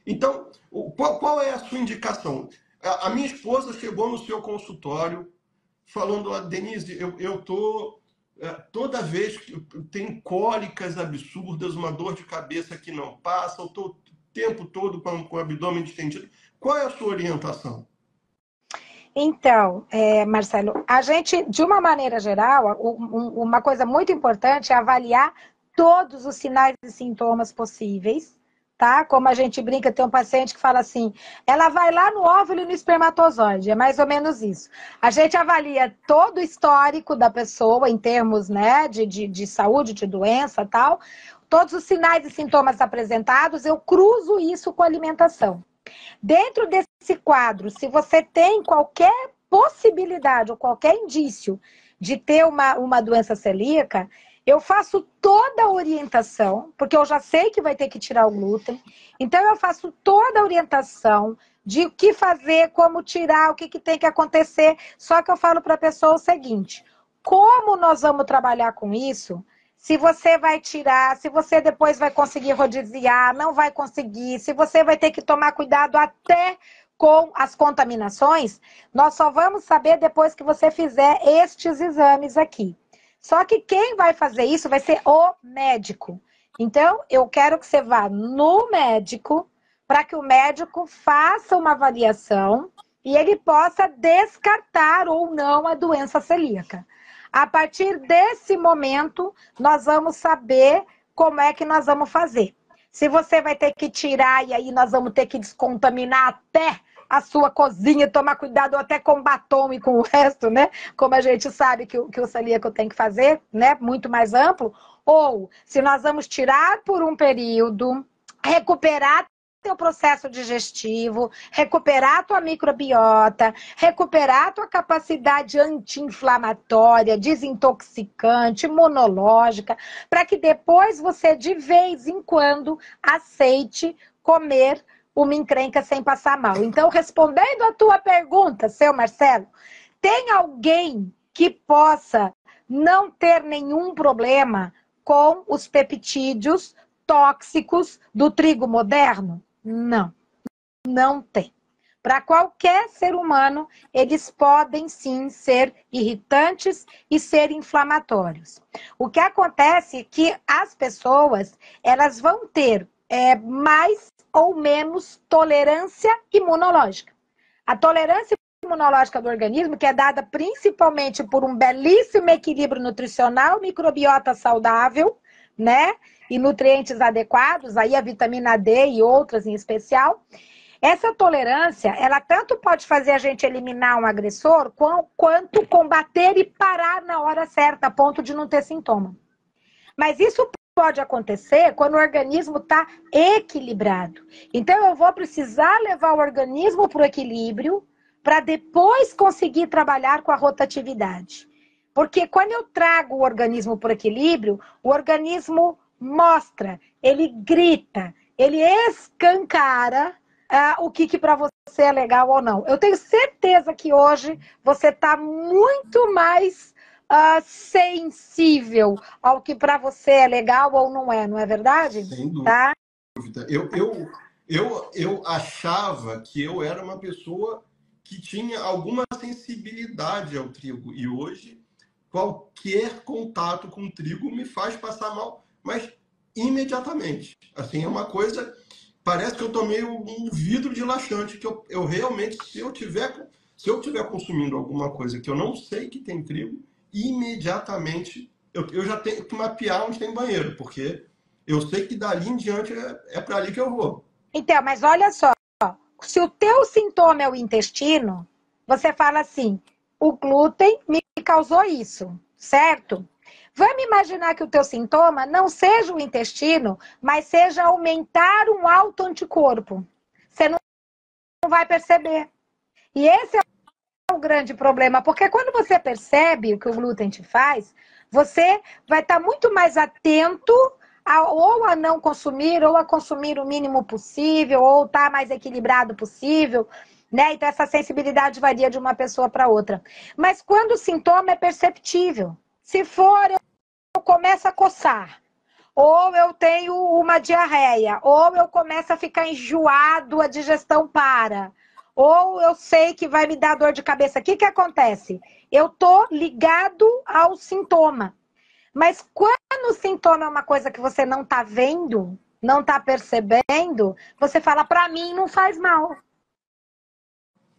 Então, qual é a sua indicação? A minha esposa chegou no seu consultório falando: Denise, eu tô toda vez que tem cólicas absurdas, uma dor de cabeça que não passa, eu tô o tempo todo com o abdômen distendido. Qual é a sua orientação? Então, Marcelo, a gente, de uma maneira geral, uma coisa muito importante é avaliar todos os sinais e sintomas possíveis, tá? Como a gente brinca, tem um paciente que fala assim, ela vai lá no óvulo e no espermatozoide, é mais ou menos isso. A gente avalia todo o histórico da pessoa em termos, né, de saúde, de doença, tal, todos os sinais e sintomas apresentados, eu cruzo isso com a alimentação. Dentro desse quadro, se você tem qualquer possibilidade ou qualquer indício de ter uma doença celíaca, eu faço toda a orientação, porque eu já sei que vai ter que tirar o glúten, então eu faço toda a orientação de o que fazer, como tirar, o que tem que acontecer, só que eu falo para a pessoa o seguinte, como nós vamos trabalhar com isso? Se você vai tirar, se você depois vai conseguir rodiziar, não vai conseguir, se você vai ter que tomar cuidado até com as contaminações, nós só vamos saber depois que você fizer estes exames aqui. Só que quem vai fazer isso vai ser o médico. Então, eu quero que você vá no médico para que o médico faça uma avaliação e ele possa descartar ou não a doença celíaca. A partir desse momento, nós vamos saber como é que nós vamos fazer. Se você vai ter que tirar e aí nós vamos ter que descontaminar até a sua cozinha, tomar cuidado até com batom e com o resto, né? Como a gente sabe que o celíaco tem que fazer, né? Muito mais amplo. Ou se nós vamos tirar por um período, recuperar teu processo digestivo, recuperar tua microbiota, recuperar tua capacidade anti-inflamatória, desintoxicante, imunológica, para que depois você, de vez em quando, aceite comer uma encrenca sem passar mal. Então, respondendo a tua pergunta, seu Marcelo, tem alguém que possa não ter nenhum problema com os peptídeos tóxicos do trigo moderno? Não, não tem. Para qualquer ser humano, eles podem sim ser irritantes e ser inflamatórios. O que acontece é que as pessoas, elas vão ter mais ou menos tolerância imunológica. A tolerância imunológica do organismo, que é dada principalmente por um belíssimo equilíbrio nutricional, microbiota saudável, né? E nutrientes adequados, aí a vitamina D e outras em especial. Essa tolerância, ela tanto pode fazer a gente eliminar um agressor, quanto combater e parar na hora certa, a ponto de não ter sintoma. Mas isso pode acontecer quando o organismo está equilibrado. Então, eu vou precisar levar o organismo para o equilíbrio, para depois conseguir trabalhar com a rotatividade. Porque quando eu trago o organismo para o equilíbrio, o organismo mostra, ele grita, ele escancara o que para você é legal ou não. Eu tenho certeza que hoje você está muito mais sensível ao que para você é legal ou não é verdade? Sem dúvida. Tá? Eu achava que eu era uma pessoa que tinha alguma sensibilidade ao trigo. E hoje, qualquer contato com trigo me faz passar mal, mas imediatamente. Assim, é uma coisa... Parece que eu tomei um vidro de laxante, que eu realmente, se eu tiver consumindo alguma coisa que eu não sei que tem trigo, imediatamente eu já tenho que mapear onde tem banheiro, porque eu sei que dali em diante é para ali que eu vou. Então, mas olha só, se o teu sintoma é o intestino, você fala assim, o glúten me causou isso, certo? Vamos imaginar que o teu sintoma não seja o intestino, mas seja aumentar um autoanticorpo. Você não vai perceber. E esse é o grande problema, porque quando você percebe o que o glúten te faz, você vai estar muito mais atento ou a não consumir, ou a consumir o mínimo possível, ou estar mais equilibrado possível, né? Então essa sensibilidade varia de uma pessoa para outra. Mas quando o sintoma é perceptível, se for eu começo a coçar, ou eu tenho uma diarreia, ou eu começo a ficar enjoado, a digestão para, ou eu sei que vai me dar dor de cabeça. O que acontece? Eu tô ligado ao sintoma. Mas quando o sintoma é uma coisa que você não tá vendo, não tá percebendo, você fala, para mim não faz mal.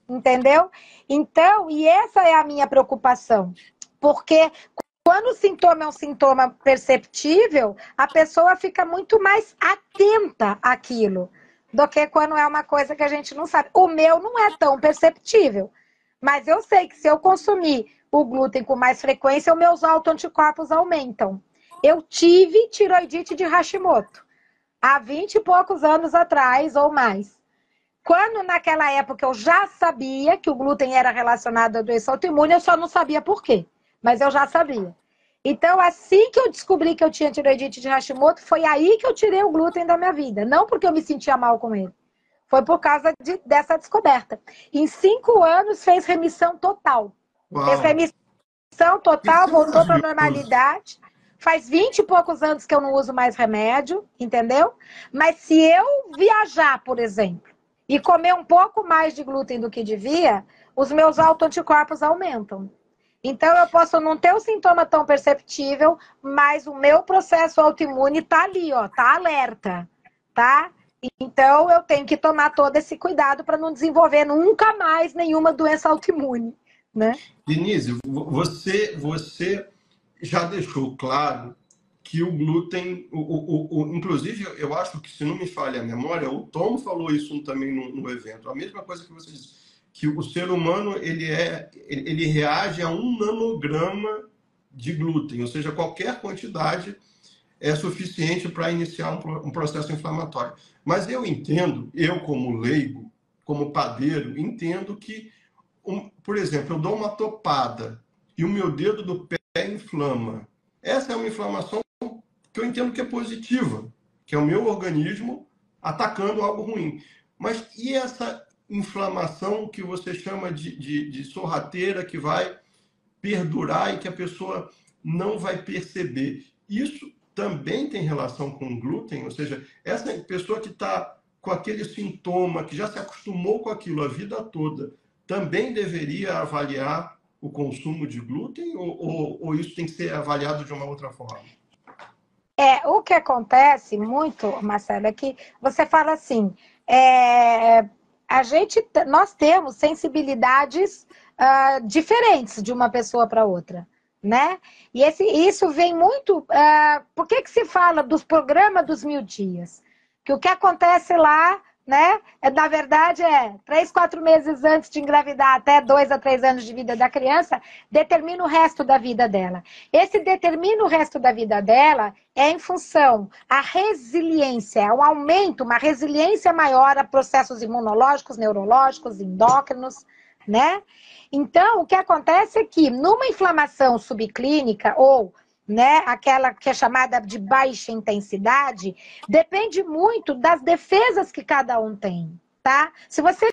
Entendeu? Então, e essa é a minha preocupação. Porque quando o sintoma é um sintoma perceptível, a pessoa fica muito mais atenta àquilo do que quando é uma coisa que a gente não sabe. O meu não é tão perceptível, mas eu sei que se eu consumir o glúten com mais frequência, os meus autoanticorpos aumentam. Eu tive tiroidite de Hashimoto há 20 e poucos anos atrás ou mais. Quando naquela época eu já sabia que o glúten era relacionado à doença autoimune, eu só não sabia por quê. Mas eu já sabia. Então, assim que eu descobri que eu tinha tiroidite de Hashimoto, foi aí que eu tirei o glúten da minha vida. Não porque eu me sentia mal com ele. Foi por causa dessa descoberta. Em 5 anos, fez remissão total. Uau. Fez remissão total, Isso é voltou para a maravilhoso. normalidade. Faz 20 e poucos anos que eu não uso mais remédio, entendeu? Mas se eu viajar, por exemplo, e comer um pouco mais de glúten do que devia, os meus autoanticorpos aumentam. Então, eu posso não ter o sintoma tão perceptível, mas o meu processo autoimune tá ali, ó, tá alerta, tá? Então, eu tenho que tomar todo esse cuidado para não desenvolver nunca mais nenhuma doença autoimune, né? Denise, você já deixou claro que o glúten, inclusive, eu acho que, se não me falha a memória, o Tom falou isso também no evento, a mesma coisa que você disse, que o ser humano ele reage a 1 nanograma de glúten, ou seja, qualquer quantidade é suficiente para iniciar um processo inflamatório. Mas eu entendo, eu como leigo, como padeiro, entendo que, por exemplo, eu dou uma topada e o meu dedo do pé inflama. Essa é uma inflamação que eu entendo que é positiva, que é o meu organismo atacando algo ruim. Mas e essa inflamação que você chama de sorrateira, que vai perdurar e que a pessoa não vai perceber? Isso também tem relação com o glúten? Ou seja, essa pessoa que está com aquele sintoma, que já se acostumou com aquilo a vida toda, também deveria avaliar o consumo de glúten ou isso tem que ser avaliado de uma outra forma? O que acontece muito, Marcelo, é que você fala assim, nós temos sensibilidades diferentes de uma pessoa para outra, né? E isso vem muito... por que se fala dos programas dos 1000 dias? Que o que acontece lá, né? Na verdade, 3, 4 meses antes de engravidar, até 2 a 3 anos de vida da criança, determina o resto da vida dela. Esse determina o resto da vida dela é em função a resiliência, um aumento, uma resiliência maior a processos imunológicos, neurológicos, endócrinos, né? Então, o que acontece é que numa inflamação subclínica ou, né, aquela que é chamada de baixa intensidade, depende muito das defesas que cada um tem, tá? Se você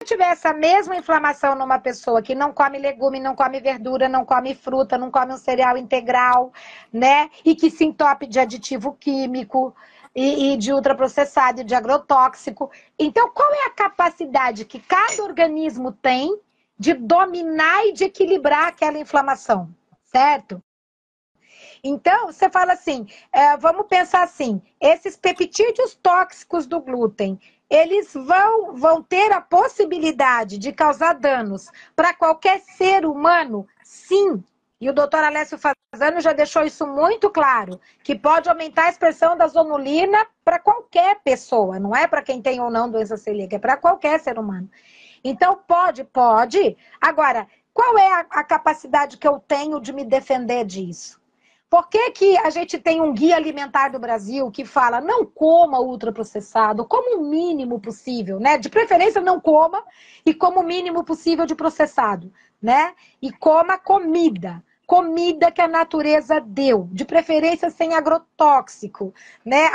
tiver essa mesma inflamação numa pessoa que não come legume, não come verdura, não come fruta, não come um cereal integral, né, e que se entope de aditivo químico e de ultraprocessado e de agrotóxico, então qual é a capacidade que cada organismo tem de dominar e de equilibrar aquela inflamação, certo? Então, você fala assim, vamos pensar assim, esses peptídeos tóxicos do glúten, eles vão ter a possibilidade de causar danos para qualquer ser humano? Sim. E o doutor Alessio Fasano já deixou isso muito claro, que pode aumentar a expressão da zonulina para qualquer pessoa, não é para quem tem ou não doença celíaca, é para qualquer ser humano. Então, pode. Agora, qual é a capacidade que eu tenho de me defender disso? Por que a gente tem um guia alimentar do Brasil que fala não coma ultraprocessado, como o mínimo possível, né? De preferência não coma e como o mínimo possível de processado, né? E coma comida que a natureza deu, de preferência sem agrotóxico, né?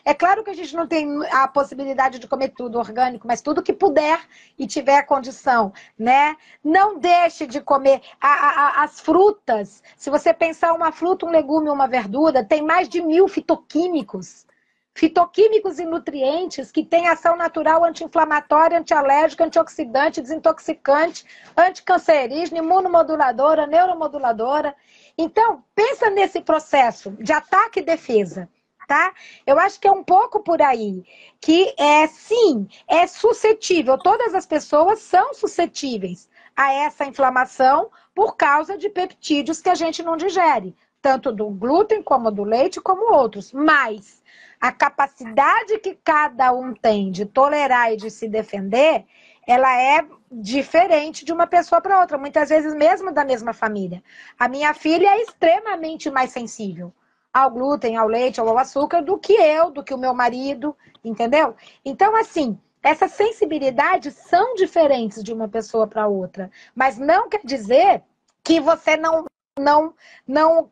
É claro que a gente não tem a possibilidade de comer tudo orgânico, mas tudo que puder e tiver condição, né? Não deixe de comer as frutas. Se você pensar uma fruta, um legume, uma verdura, tem mais de 1000 fitoquímicos. Fitoquímicos e nutrientes que têm ação natural anti-inflamatória, antialérgica, antioxidante, desintoxicante, anticancerígena, imunomoduladora, neuromoduladora. Então, pensa nesse processo de ataque e defesa, tá? Eu acho que é um pouco por aí, que sim, é suscetível, todas as pessoas são suscetíveis a essa inflamação por causa de peptídeos que a gente não digere, tanto do glúten, como do leite, como outros, mas a capacidade que cada um tem de tolerar e de se defender, ela é diferente de uma pessoa para outra, muitas vezes mesmo da mesma família. A minha filha é extremamente mais sensível ao glúten, ao leite, ao açúcar, do que eu, do que o meu marido, entendeu? Então, assim, essas sensibilidades são diferentes de uma pessoa para outra, mas não quer dizer que você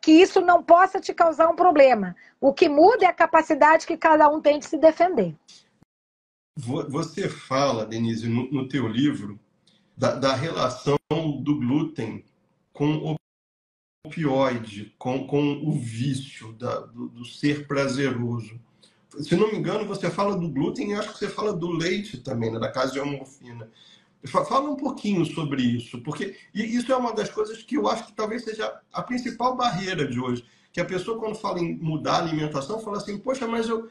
que isso não possa te causar um problema. O que muda é a capacidade que cada um tem de se defender. Você fala, Denise, no teu livro, da relação do glúten com o opioide, com o vício do ser prazeroso. Se não me engano, você fala do glúten e acho que você fala do leite também, né, da caseomorfina. Fala um pouquinho sobre isso, porque isso é uma das coisas que eu acho que talvez seja a principal barreira de hoje. Que a pessoa, quando fala em mudar a alimentação, fala assim, poxa, mas eu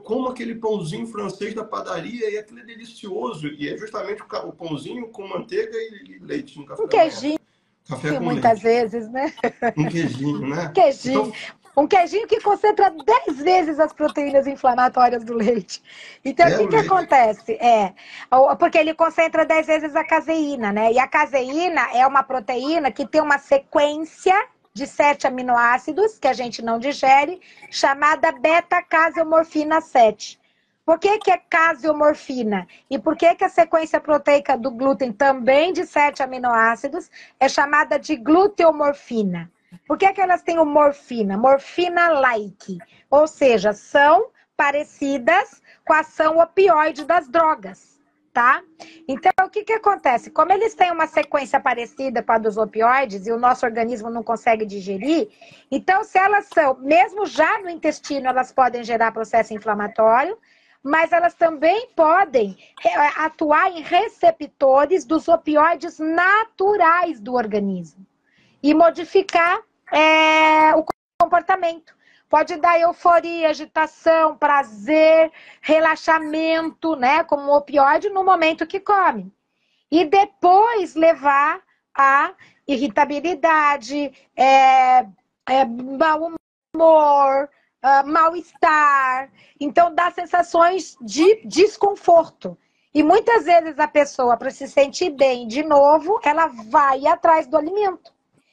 como aquele pãozinho francês da padaria e aquilo é delicioso. E é justamente o pãozinho com manteiga e leite no café da manhã. Queijinho, Café com muitas leite. vezes, né? Um queijinho, né? Queijinho. Então, Um queijinho que concentra 10 vezes as proteínas inflamatórias do leite. Então, o o que leite. acontece? Porque ele concentra 10 vezes a caseína, né? E a caseína é uma proteína que tem uma sequência de 7 aminoácidos, que a gente não digere, chamada beta-caseomorfina 7. Por que é caseomorfina? E por que a sequência proteica do glúten, também de 7 aminoácidos, é chamada de gluteomorfina? Por que elas têm o morfina? Morfina-like. Ou seja, são parecidas com a ação opioide das drogas. Tá? Então, o que acontece? Como eles têm uma sequência parecida com a dos opioides e o nosso organismo não consegue digerir, então, se elas são, mesmo já no intestino, elas podem gerar processo inflamatório, mas elas também podem atuar em receptores dos opioides naturais do organismo e modificar o comportamento. Pode dar euforia, agitação, prazer, relaxamento, né? Como um opioide no momento que come. E depois levar a irritabilidade, mau humor, mal-estar. Então, dá sensações de desconforto. E muitas vezes a pessoa, para se sentir bem de novo, ela vai atrás do alimento.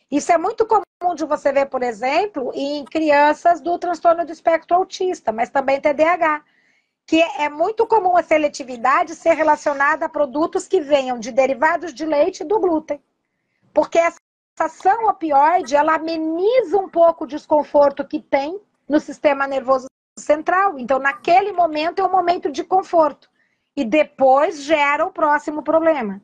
Isso é muito comum de você ver, por exemplo, em crianças do transtorno do espectro autista, mas também TDAH, que é muito comum a seletividade ser relacionada a produtos que venham de derivados de leite e do glúten. Porque essa ação opioide, ela ameniza um pouco o desconforto que tem no sistema nervoso central. Então, naquele momento, é um momento de conforto. E depois gera o próximo problema.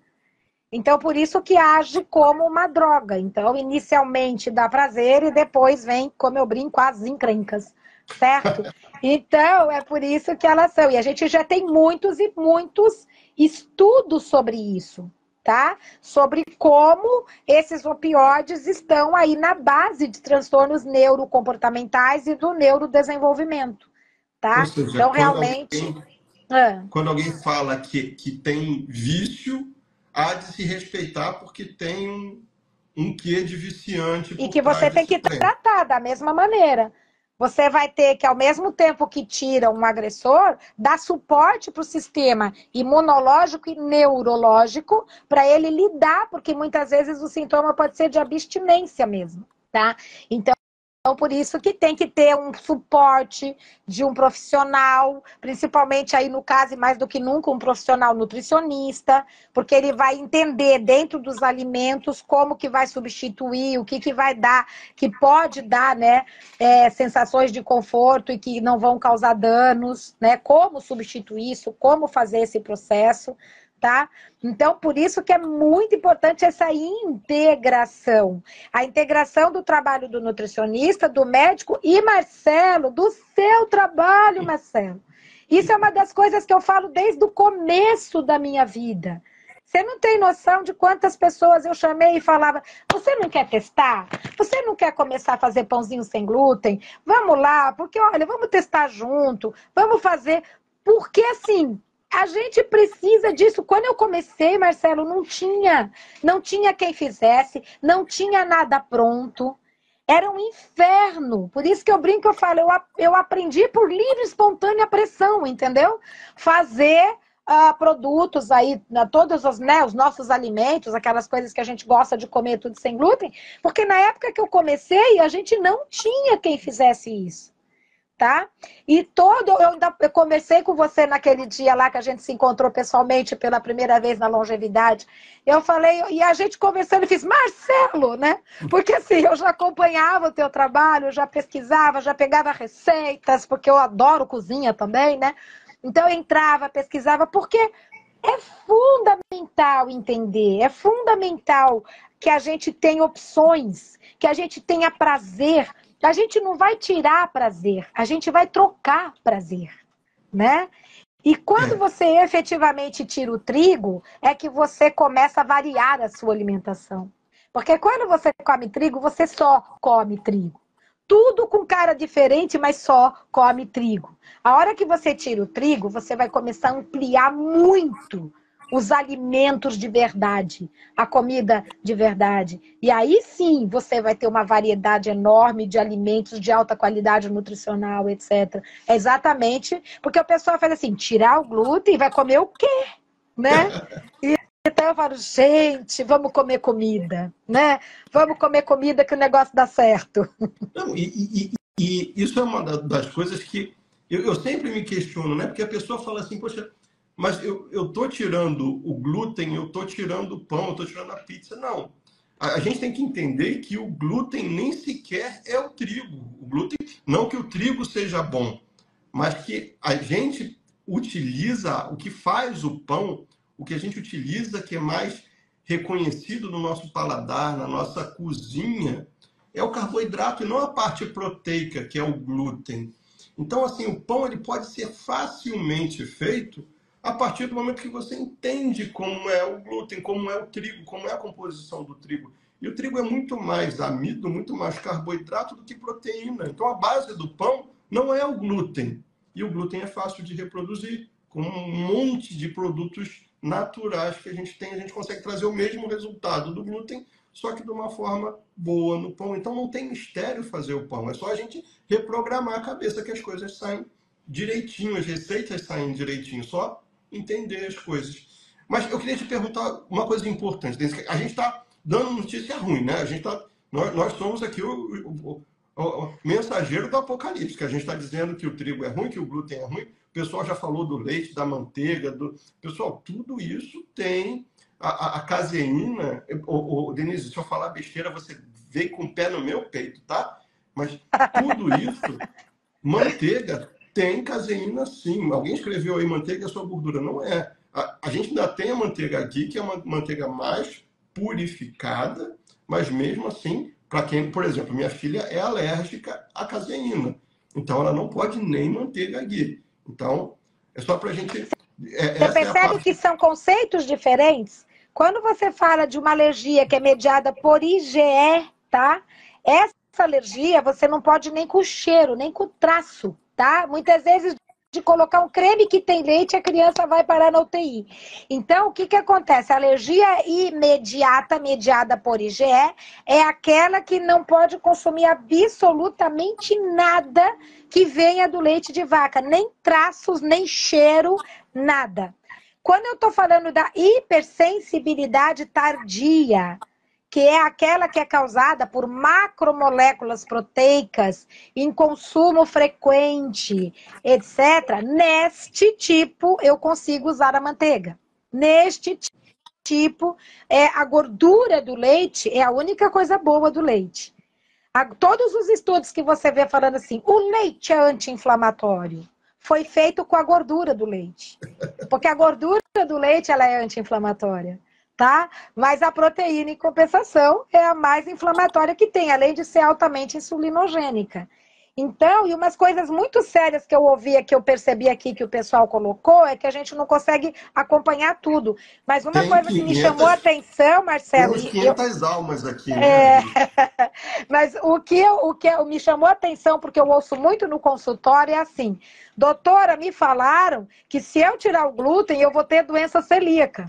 Então, por isso que age como uma droga. Então, inicialmente dá prazer e depois vem, como eu brinco, as encrencas, certo? Então, é por isso que elas são. E a gente já tem muitos e muitos estudos sobre isso, tá? Sobre como esses opioides estão aí na base de transtornos neurocomportamentais e do neurodesenvolvimento, Ou tá? seja, Então, realmente... quando alguém fala que tem vício, há de se respeitar porque tem um quê de viciante E por que você trás tem desse que trem. tratar da mesma maneira. Você vai ter que, ao mesmo tempo que tira um agressor, dar suporte para o sistema imunológico e neurológico para ele lidar, porque muitas vezes o sintoma pode ser de abstinência mesmo, tá? Então, por isso que tem que ter um suporte de um profissional, principalmente aí no caso, e mais do que nunca, um profissional nutricionista, porque ele vai entender dentro dos alimentos como que vai substituir, o que vai dar, que pode dar, né, sensações de conforto e que não vão causar danos, né, como substituir isso, como fazer esse processo, tá? Então, por isso que é muito importante essa integração. A integração do trabalho do nutricionista, do médico e, Marcelo, do seu trabalho, Marcelo. Isso é uma das coisas que eu falo desde o começo da minha vida. Você não tem noção de quantas pessoas eu chamei e falava: você não quer testar? Você não quer começar a fazer pãozinho sem glúten? Vamos lá, porque olha, vamos testar junto, vamos fazer. Porque assim, a gente precisa disso. Quando eu comecei, Marcelo, não tinha quem fizesse, não tinha nada pronto. Era um inferno. Por isso que eu brinco, eu falo, eu aprendi por livre e espontânea pressão, entendeu? Fazer produtos aí, todos os, né, os nossos alimentos, aquelas coisas que a gente gosta de comer tudo sem glúten, porque na época que eu comecei, a gente não tinha quem fizesse isso. Tá? E eu conversei com você naquele dia lá que a gente se encontrou pessoalmente pela primeira vez na longevidade. Eu falei, e a gente conversando, eu fiz, Marcelo, né? Porque assim, eu já acompanhava o teu trabalho, eu já pesquisava, já pegava receitas, porque eu adoro cozinha também, né? Então eu entrava, pesquisava, porque é fundamental entender, é fundamental que a gente tenha opções, que a gente tenha prazer. A gente não vai tirar prazer, a gente vai trocar prazer, né? E quando você efetivamente tira o trigo, é que você começa a variar a sua alimentação. Porque quando você come trigo, você só come trigo. Tudo com cara diferente, mas só come trigo. A hora que você tira o trigo, você vai começar a ampliar muito os alimentos de verdade, a comida de verdade. E aí sim você vai ter uma variedade enorme de alimentos de alta qualidade nutricional, etc. É exatamente porque o pessoal faz assim, tirar o glúten e vai comer o quê? Né? Então eu falo, gente, vamos comer comida, né? Vamos comer comida que o negócio dá certo. Não, e isso é uma das coisas que eu sempre me questiono, né? Porque a pessoa fala assim, poxa, mas eu tô tirando o glúten, eu tô tirando o pão, eu tô tirando a pizza. Não. A gente tem que entender que o glúten nem sequer é o trigo. O glúten, não que o trigo seja bom, mas que a gente utiliza, o que faz o pão, o que a gente utiliza que é mais reconhecido no nosso paladar, na nossa cozinha, é o carboidrato e não a parte proteica, que é o glúten. Então, assim, o pão ele pode ser facilmente feito a partir do momento que você entende como é o glúten, como é o trigo, como é a composição do trigo. E o trigo é muito mais amido, muito mais carboidrato do que proteína. Então, a base do pão não é o glúten. E o glúten é fácil de reproduzir. Com um monte de produtos naturais que a gente tem, a gente consegue trazer o mesmo resultado do glúten, só que de uma forma boa no pão. Então não tem mistério fazer o pão, é só a gente reprogramar a cabeça que as coisas saem direitinho, as receitas saem direitinho, só entender as coisas. Mas eu queria te perguntar uma coisa importante. A gente está dando notícia ruim, né? Nós somos aqui o mensageiro do apocalipse, que a gente está dizendo que o trigo é ruim, que o glúten é ruim. O pessoal já falou do leite, da manteiga. Pessoal, tudo isso tem a caseína. Denise, se eu falar besteira, você veio com o pé no meu peito, tá? Mas tudo isso, manteiga tem caseína sim. Alguém escreveu aí, manteiga é só gordura. Não é. A gente ainda tem a manteiga aqui, que é uma manteiga mais purificada, mas mesmo assim, para quem, por exemplo, minha filha é alérgica à caseína. Então ela não pode nem manteiga ghee. Então, é só para a gente. Você Essa é a percebe parte. que são conceitos diferentes? Quando você fala de uma alergia que é mediada por IgE, tá? Essa alergia você não pode nem com o cheiro, nem com o traço, tá? Muitas vezes de colocar um creme que tem leite, a criança vai parar na UTI. Então, o que que acontece? A alergia imediata, mediada por IgE, é aquela que não pode consumir absolutamente nada que venha do leite de vaca, nem traços, nem cheiro, nada. Quando eu estou falando da hipersensibilidade tardia, que é aquela que é causada por macromoléculas proteicas em consumo frequente, etc., neste tipo eu consigo usar a manteiga. Neste tipo, a gordura do leite é a única coisa boa do leite. Todos os estudos que você vê falando assim, o leite é anti-inflamatório, foi feito com a gordura do leite. Porque a gordura do leite ela é anti-inflamatória, tá? Mas a proteína, em compensação, é a mais inflamatória que tem, além de ser altamente insulinogênica. Então, e umas coisas muito sérias que eu ouvi, que eu percebi aqui que o pessoal colocou, é que a gente não consegue acompanhar tudo. Mas uma Tem coisa que me chamou a 500, atenção, Marcelo, temos 500 almas aqui, né, Denise? mas o que me chamou a atenção, porque eu ouço muito no consultório, é assim: doutora, me falaram que se eu tirar o glúten, eu vou ter doença celíaca.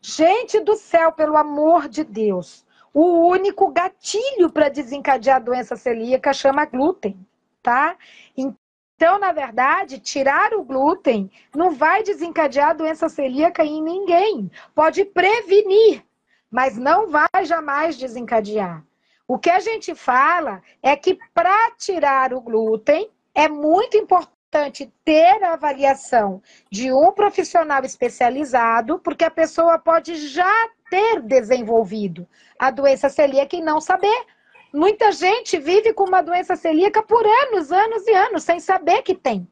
Gente do céu, pelo amor de Deus. O único gatilho para desencadear a doença celíaca chama glúten, tá? Então, na verdade, tirar o glúten não vai desencadear a doença celíaca em ninguém. Pode prevenir, mas não vai jamais desencadear. O que a gente fala é que para tirar o glúten é muito importante ter a avaliação de um profissional especializado, porque a pessoa pode já ter desenvolvido a doença celíaca e não saber. Muita gente vive com uma doença celíaca por anos, anos e anos, sem saber que tem.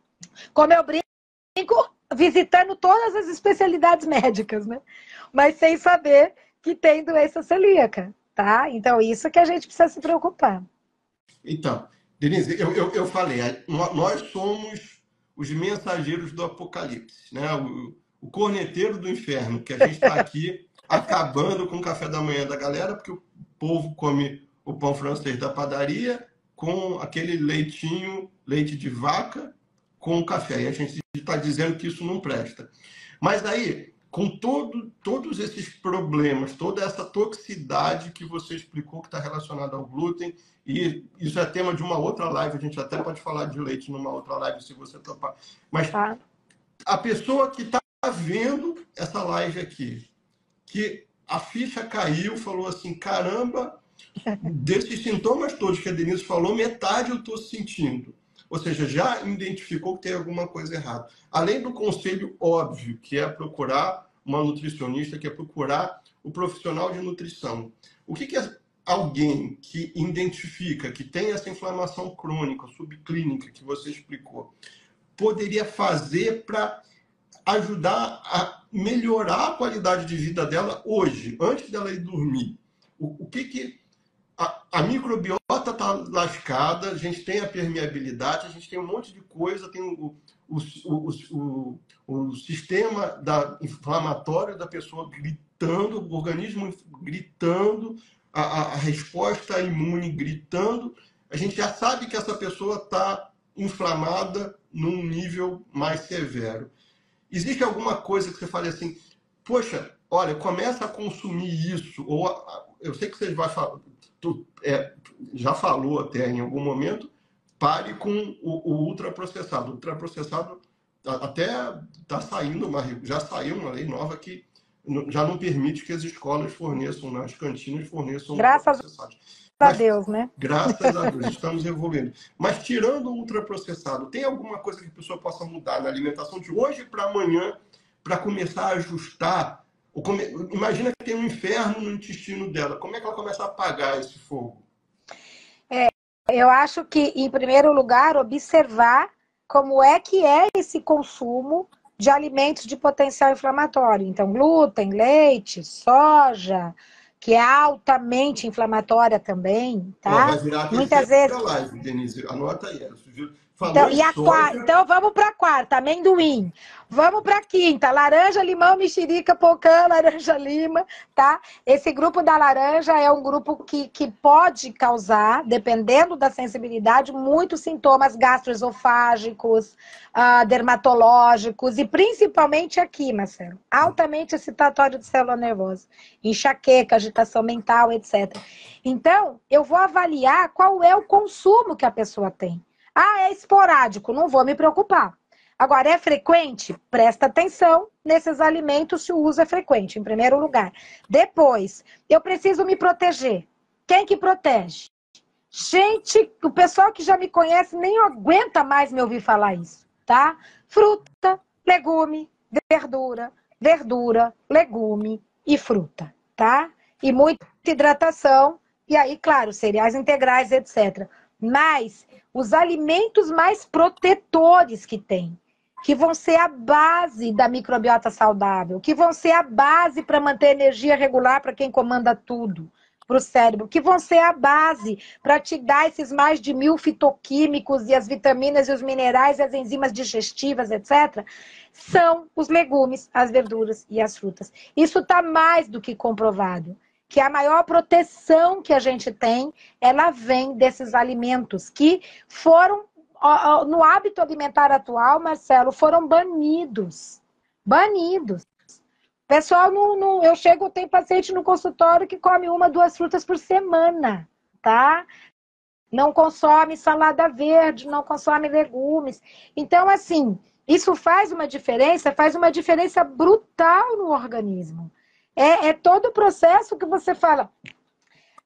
Como eu brinco, visitando todas as especialidades médicas, né? Mas sem saber que tem doença celíaca, tá? Então, isso que a gente precisa se preocupar. Então, Denise, eu falei, nós somos os mensageiros do apocalipse, né? O corneteiro do inferno, que a gente está aqui acabando com o café da manhã da galera, porque o povo come o pão francês da padaria com aquele leitinho, leite de vaca, com café. E a gente está dizendo que isso não presta. Mas aí, com todos esses problemas, toda essa toxicidade que você explicou que está relacionada ao glúten, e isso é tema de uma outra live, a gente até pode falar de leite numa outra live, se você topar. Mas Tá? a pessoa que está vendo essa live aqui, que a ficha caiu, falou assim, caramba, desses sintomas todos que a Denise falou, metade eu estou sentindo. Ou seja, já identificou que tem alguma coisa errada. Além do conselho óbvio, que é procurar uma nutricionista, que é procurar o profissional de nutrição. O que é alguém que identifica que tem essa inflamação crônica, subclínica, que você explicou, poderia fazer para ajudar a melhorar a qualidade de vida dela hoje, antes dela ir dormir? O que a microbiota está lascada, a gente tem a permeabilidade, a gente tem um monte de coisa, tem o sistema inflamatório da pessoa gritando, o organismo gritando, a resposta imune gritando. A gente já sabe que essa pessoa está inflamada num nível mais severo. Existe alguma coisa que você fale assim, poxa, olha, começa a consumir isso, ou eu sei que você vai falar, já falou até em algum momento, pare com o ultraprocessado. O ultraprocessado até está saindo, já saiu uma lei nova que já não permite que as escolas forneçam, nas cantinas forneçam Graças ultraprocessados. a Mas, Deus, né? graças a Deus, estamos evoluindo. Mas tirando o ultraprocessado, tem alguma coisa que a pessoa possa mudar na alimentação de hoje para amanhã, para começar a ajustar? Imagina que tem um inferno no intestino dela. Como é que ela começa a apagar esse fogo? Eu acho que, em primeiro lugar, observar como é que é esse consumo de alimentos de potencial inflamatório. Então, glúten, leite, soja, que é altamente inflamatória também, Ó, vai tá? virar a Muitas terceira vezes. live, Denise. Anota aí. Falou Então, em soja. então vamos para a quarta, amendoim. Vamos para a quinta, laranja, limão, mexerica, pocã, laranja, lima, tá? Esse grupo da laranja é um grupo que pode causar, dependendo da sensibilidade, muitos sintomas gastroesofágicos, dermatológicos e principalmente aqui, Marcelo, altamente excitatório de célula nervosa, enxaqueca, agitação mental, etc. Então, eu vou avaliar qual é o consumo que a pessoa tem. Ah, é esporádico, não vou me preocupar. Agora, é frequente? Presta atenção nesses alimentos se o uso é frequente, em primeiro lugar. Depois, eu preciso me proteger. Quem que protege? Gente, o pessoal que já me conhece nem aguenta mais me ouvir falar isso, tá? Fruta, legume, verdura, verdura, legume e fruta, tá? E muita hidratação, e aí, claro, cereais integrais, etc. Mas os alimentos mais protetores que tem, que vão ser a base da microbiota saudável, que vão ser a base para manter energia regular para quem comanda tudo, para o cérebro, que vão ser a base para te dar esses mais de 1.000 fitoquímicos e as vitaminas e os minerais e as enzimas digestivas, etc., são os legumes, as verduras e as frutas. Isso está mais do que comprovado. Que a maior proteção que a gente tem, ela vem desses alimentos que foram, no hábito alimentar atual, Marcelo, foram banidos. Banidos. Pessoal, eu chego, tem paciente no consultório que come 1, 2 frutas por semana, tá? Não consome salada verde, não consome legumes. Então, assim, isso faz uma diferença brutal no organismo. É todo o processo que você fala.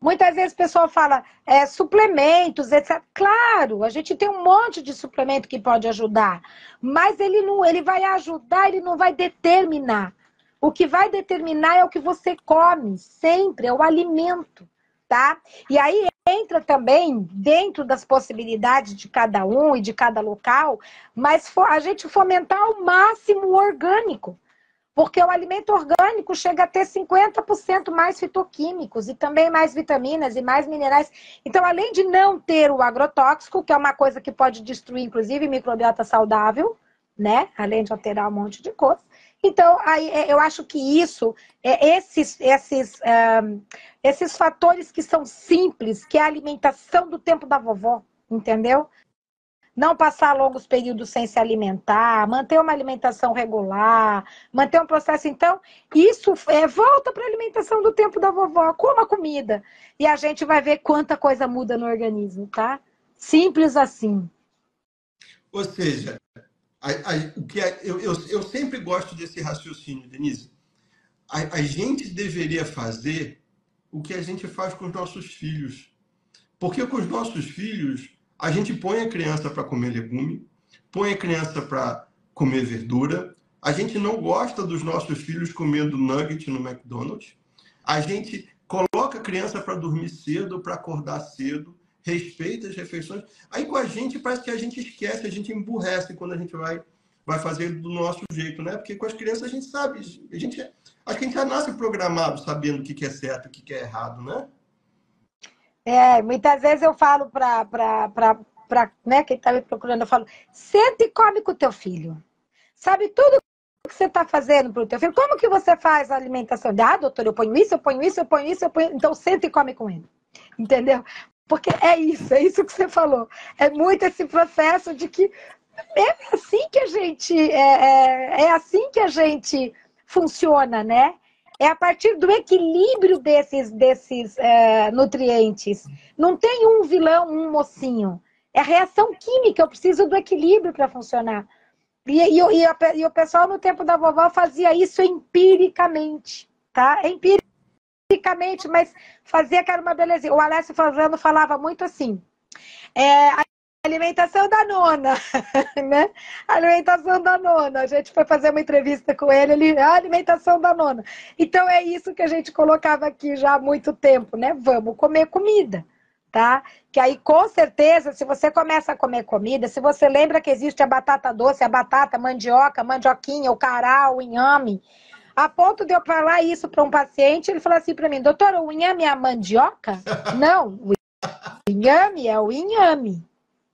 Muitas vezes o pessoal fala suplementos, etc. Claro, a gente tem um monte de suplemento que pode ajudar, mas ele vai ajudar, ele não vai determinar. O que vai determinar é o que você come, sempre, é o alimento, tá? E aí entra também, dentro das possibilidades de cada um e de cada local, mas a gente fomentar ao máximo o orgânico. Porque o alimento orgânico chega a ter 50% mais fitoquímicos e também mais vitaminas e mais minerais. Então, além de não ter o agrotóxico, que é uma coisa que pode destruir, inclusive, microbiota saudável, né? Além de alterar um monte de coisa. Então, aí, eu acho que esses fatores que são simples, que é a alimentação do tempo da vovó, entendeu? Não passar longos períodos sem se alimentar, manter uma alimentação regular, manter um processo. Então, isso volta para a alimentação do tempo da vovó, coma comida. E a gente vai ver quanta coisa muda no organismo, tá? Simples assim. Ou seja, eu sempre gosto desse raciocínio, Denise. a gente deveria fazer o que a gente faz com os nossos filhos. Porque com os nossos filhos, a gente põe a criança para comer legume, põe a criança para comer verdura. A gente não gosta dos nossos filhos comendo nugget no McDonald's. A gente coloca a criança para dormir cedo, para acordar cedo, respeita as refeições. Aí com a gente parece que a gente esquece, a gente emburrece quando a gente vai fazer do nosso jeito, né? Porque com as crianças a gente sabe, acho que a gente já nasce programado sabendo o que é certo e o que é errado, né? Muitas vezes eu falo para né, quem está me procurando, eu falo, senta e come com o teu filho. Sabe tudo o que você está fazendo para o teu filho? Como que você faz a alimentação? Ah, doutor, eu ponho isso, eu ponho isso, eu ponho isso, eu ponho... Então senta e come com ele. Entendeu? Porque é isso que você falou. É muito esse processo de que é assim que a gente é assim que a gente funciona, né? É a partir do equilíbrio desses nutrientes. Não tem um vilão, um mocinho. É a reação química, eu preciso do equilíbrio para funcionar. E o pessoal no tempo da vovó fazia isso empiricamente, tá? Empiricamente, mas fazia que era uma belezinha. O Alessio Fazano falava muito assim, a alimentação da nona, né? A alimentação da nona. A gente foi fazer uma entrevista com ele, a alimentação da nona. Então é isso que a gente colocava aqui já há muito tempo, né? Vamos comer comida, tá? Que aí, com certeza, se você começa a comer comida, se você lembra que existe a batata doce, a batata, a mandioca, a mandioquinha, o cará, o inhame, a ponto de eu falar isso para um paciente, ele falou assim para mim, doutora, o inhame é a mandioca? Não, o inhame é o inhame,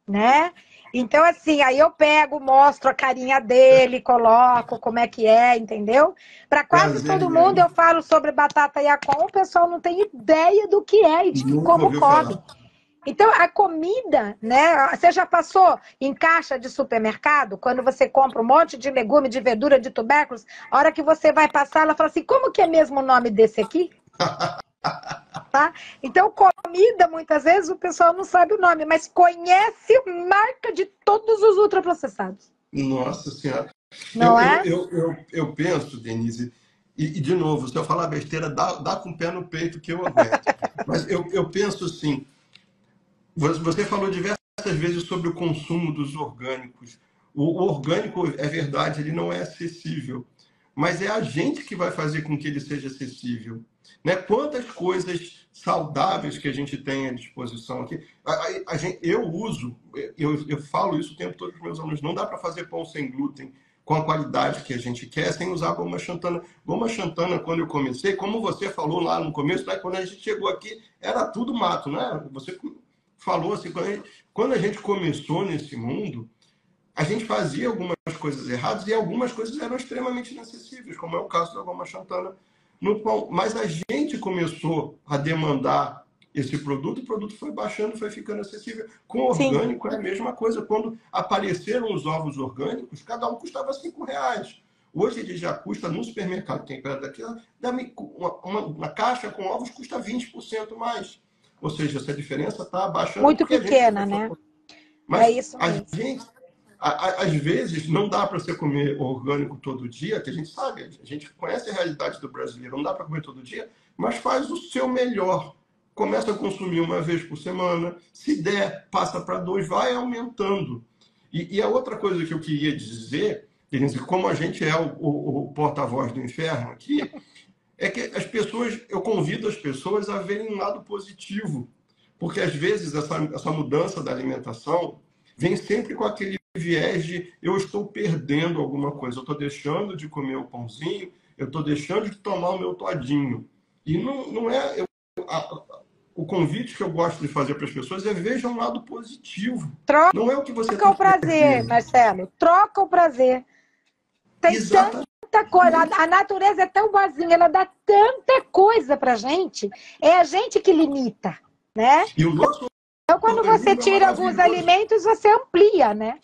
né? Então, assim, aí eu pego, mostro a carinha dele, coloco como é que é, entendeu? Para quase Prazer, todo mundo Liliane. eu falo sobre batata Yacon, o pessoal não tem ideia do que é e de que Nunca como ouviu come. falar. Então, a comida, né? Você já passou em caixa de supermercado, quando você compra um monte de legume, de verdura, de tubérculos, a hora que você vai passar, ela fala assim, como que é mesmo o nome desse aqui? Tá? Então, comida, muitas vezes, o pessoal não sabe o nome, mas conhece marca de todos os ultraprocessados. Nossa Senhora. Não é? Eu penso, Denise, de novo, se eu falar besteira, dá com o pé no peito que eu aguento. Mas eu penso assim, você falou diversas vezes sobre o consumo dos orgânicos. O orgânico, é verdade, ele não é acessível, mas é a gente que vai fazer com que ele seja acessível. Né? Quantas coisas saudáveis que a gente tem à disposição aqui. Eu uso, eu falo isso o tempo todo para os meus alunos, não dá para fazer pão sem glúten com a qualidade que a gente quer, sem usar goma xantana. Goma xantana, quando eu comecei, como você falou lá no começo, né, quando a gente chegou aqui, era tudo mato, né? Você falou assim, quando a gente começou nesse mundo, a gente fazia algumas coisas erradas e algumas coisas eram extremamente inacessíveis, como é o caso da goma xantana no pão. Mas a gente começou a demandar esse produto, o produto foi baixando, foi ficando acessível. Com Sim. orgânico é a mesma coisa. Quando apareceram os ovos orgânicos, cada um custava R$ 5. Hoje ele já custa no supermercado, tem perto daqui, uma caixa com ovos custa 20% mais. Ou seja, essa diferença está baixando Muito porque a gente pequena, começou. né? É Mas isso a mesmo. gente, às vezes, não dá para você comer orgânico todo dia, que a gente sabe, a gente conhece a realidade do brasileiro, não dá para comer todo dia, mas faz o seu melhor. Começa a consumir uma vez por semana, se der, passa para 2, vai aumentando. E a outra coisa que eu queria dizer, Denise, como a gente é o porta-voz do inferno aqui, é que eu convido as pessoas a verem um lado positivo, porque às vezes essa mudança da alimentação vem sempre com aquele viés de eu estou perdendo alguma coisa, eu estou deixando de comer o pãozinho, eu estou deixando de tomar o meu todinho. E não é. O convite que eu gosto de fazer para as pessoas é vejam um lado positivo. Não é o que você Troca está o prazer, perdendo. Marcelo. Troca o prazer. Tem Exatamente. tanta coisa. A natureza é tão boazinha, ela dá tanta coisa pra gente. É a gente que limita, né? E o nosso Então, quando você organismo é tira alguns maravilhoso. alimentos, você amplia, né?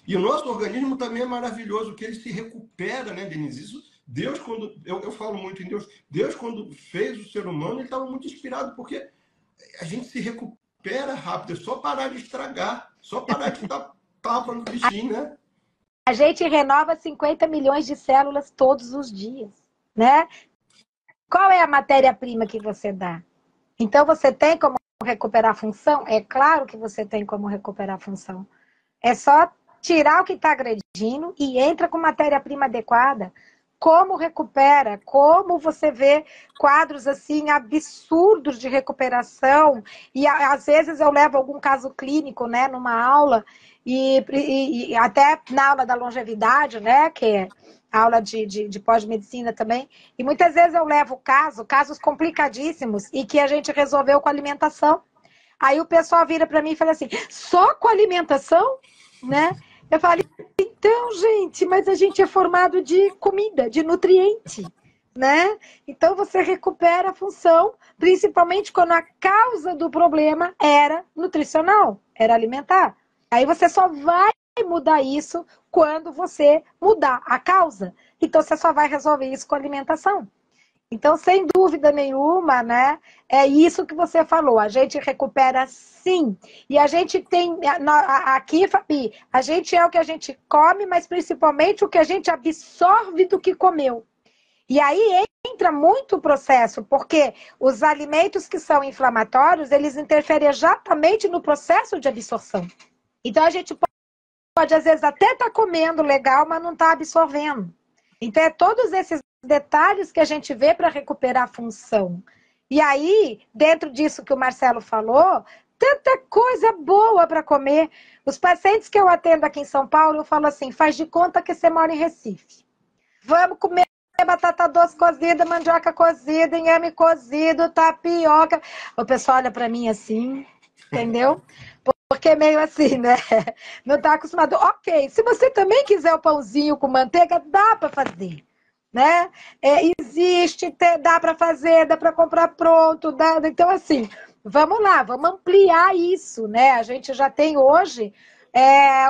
E o nosso organismo também é maravilhoso, que ele se recupera, né, Denise? Isso, Deus, quando. Eu falo muito em Deus. Deus, quando fez o ser humano, ele estava muito inspirado, porque a gente se recupera rápido. É só parar de estragar. Só parar de dar tapa no bichinho, né? A gente renova 50 milhões de células todos os dias. né? Qual é a matéria-prima que você dá? Então, você tem como recuperar a função? É claro que você tem como recuperar a função. É só tirar o que está agredindo e entra com matéria-prima adequada. Como recupera? Como você vê quadros assim absurdos de recuperação? E às vezes eu levo algum caso clínico, né, numa aula e até na aula da longevidade, né, que é aula de pós-medicina também. E muitas vezes eu levo casos complicadíssimos e que a gente resolveu com alimentação. Aí o pessoal vira para mim e fala assim: só com alimentação, né? Eu falo, então, gente, mas a gente é formado de comida, de nutriente, né? Então você recupera a função, principalmente quando a causa do problema era nutricional, era alimentar. Aí você só vai mudar isso quando você mudar a causa. Então você só vai resolver isso com alimentação. Então, sem dúvida nenhuma, né? É isso que você falou. A gente recupera sim. E a gente tem aqui, Fabi, a gente é o que a gente come, mas principalmente o que a gente absorve do que comeu. E aí entra muito o processo, porque os alimentos que são inflamatórios, eles interferem exatamente no processo de absorção. Então, a gente pode às vezes, até estar comendo legal, mas não está absorvendo. Então, é todos esses detalhes que a gente vê para recuperar a função. E aí, dentro disso que o Marcelo falou, tanta coisa boa para comer. Os pacientes que eu atendo aqui em São Paulo, eu falo assim, faz de conta que você mora em Recife. Vamos comer batata doce cozida, mandioca cozida, inhame cozido, tapioca. O pessoal olha para mim assim, entendeu? Porque é meio assim, né? Não está acostumado. Ok, se você também quiser o pãozinho com manteiga, dá para fazer, né? Existe, dá para fazer, dá para comprar pronto, dá. Então, assim, vamos lá, vamos ampliar isso, né? A gente já tem hoje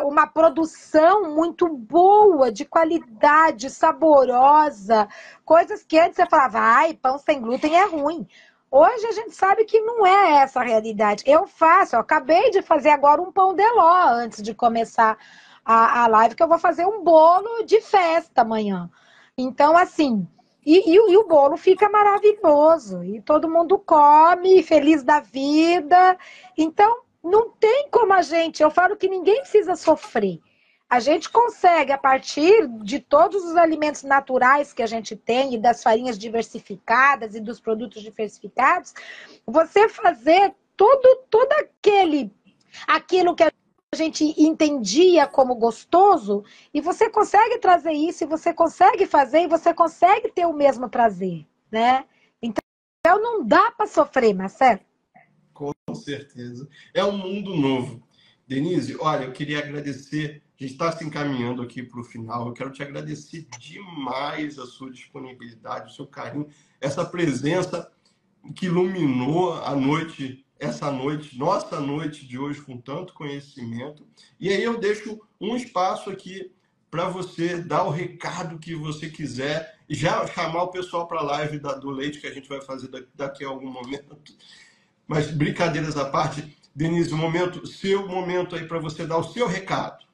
uma produção muito boa, de qualidade, saborosa, coisas que antes você falava, ai, pão sem glúten é ruim. Hoje a gente sabe que não é essa a realidade. Eu acabei de fazer agora um pão de ló antes de começar a live, que eu vou fazer um bolo de festa amanhã. Então, assim, e o bolo fica maravilhoso, e todo mundo come, feliz da vida. Então, não tem como eu falo que ninguém precisa sofrer. A gente consegue, a partir de todos os alimentos naturais que a gente tem, e das farinhas diversificadas e dos produtos diversificados, você fazer todo aquilo que a gente entendia como gostoso, e você consegue trazer isso, e você consegue fazer, e você consegue ter o mesmo prazer, né? Então, não dá para sofrer, Marcelo. Com certeza. É um mundo novo. Denise, olha, eu queria agradecer, a gente está se encaminhando aqui para o final, eu quero te agradecer demais a sua disponibilidade, o seu carinho, essa presença que iluminou a noite, essa noite, nossa noite de hoje com tanto conhecimento. E aí eu deixo um espaço aqui para você dar o recado que você quiser e já chamar o pessoal para a live do Leite que a gente vai fazer daqui a algum momento. Mas brincadeiras à parte, Denise, seu momento aí para você dar o seu recado.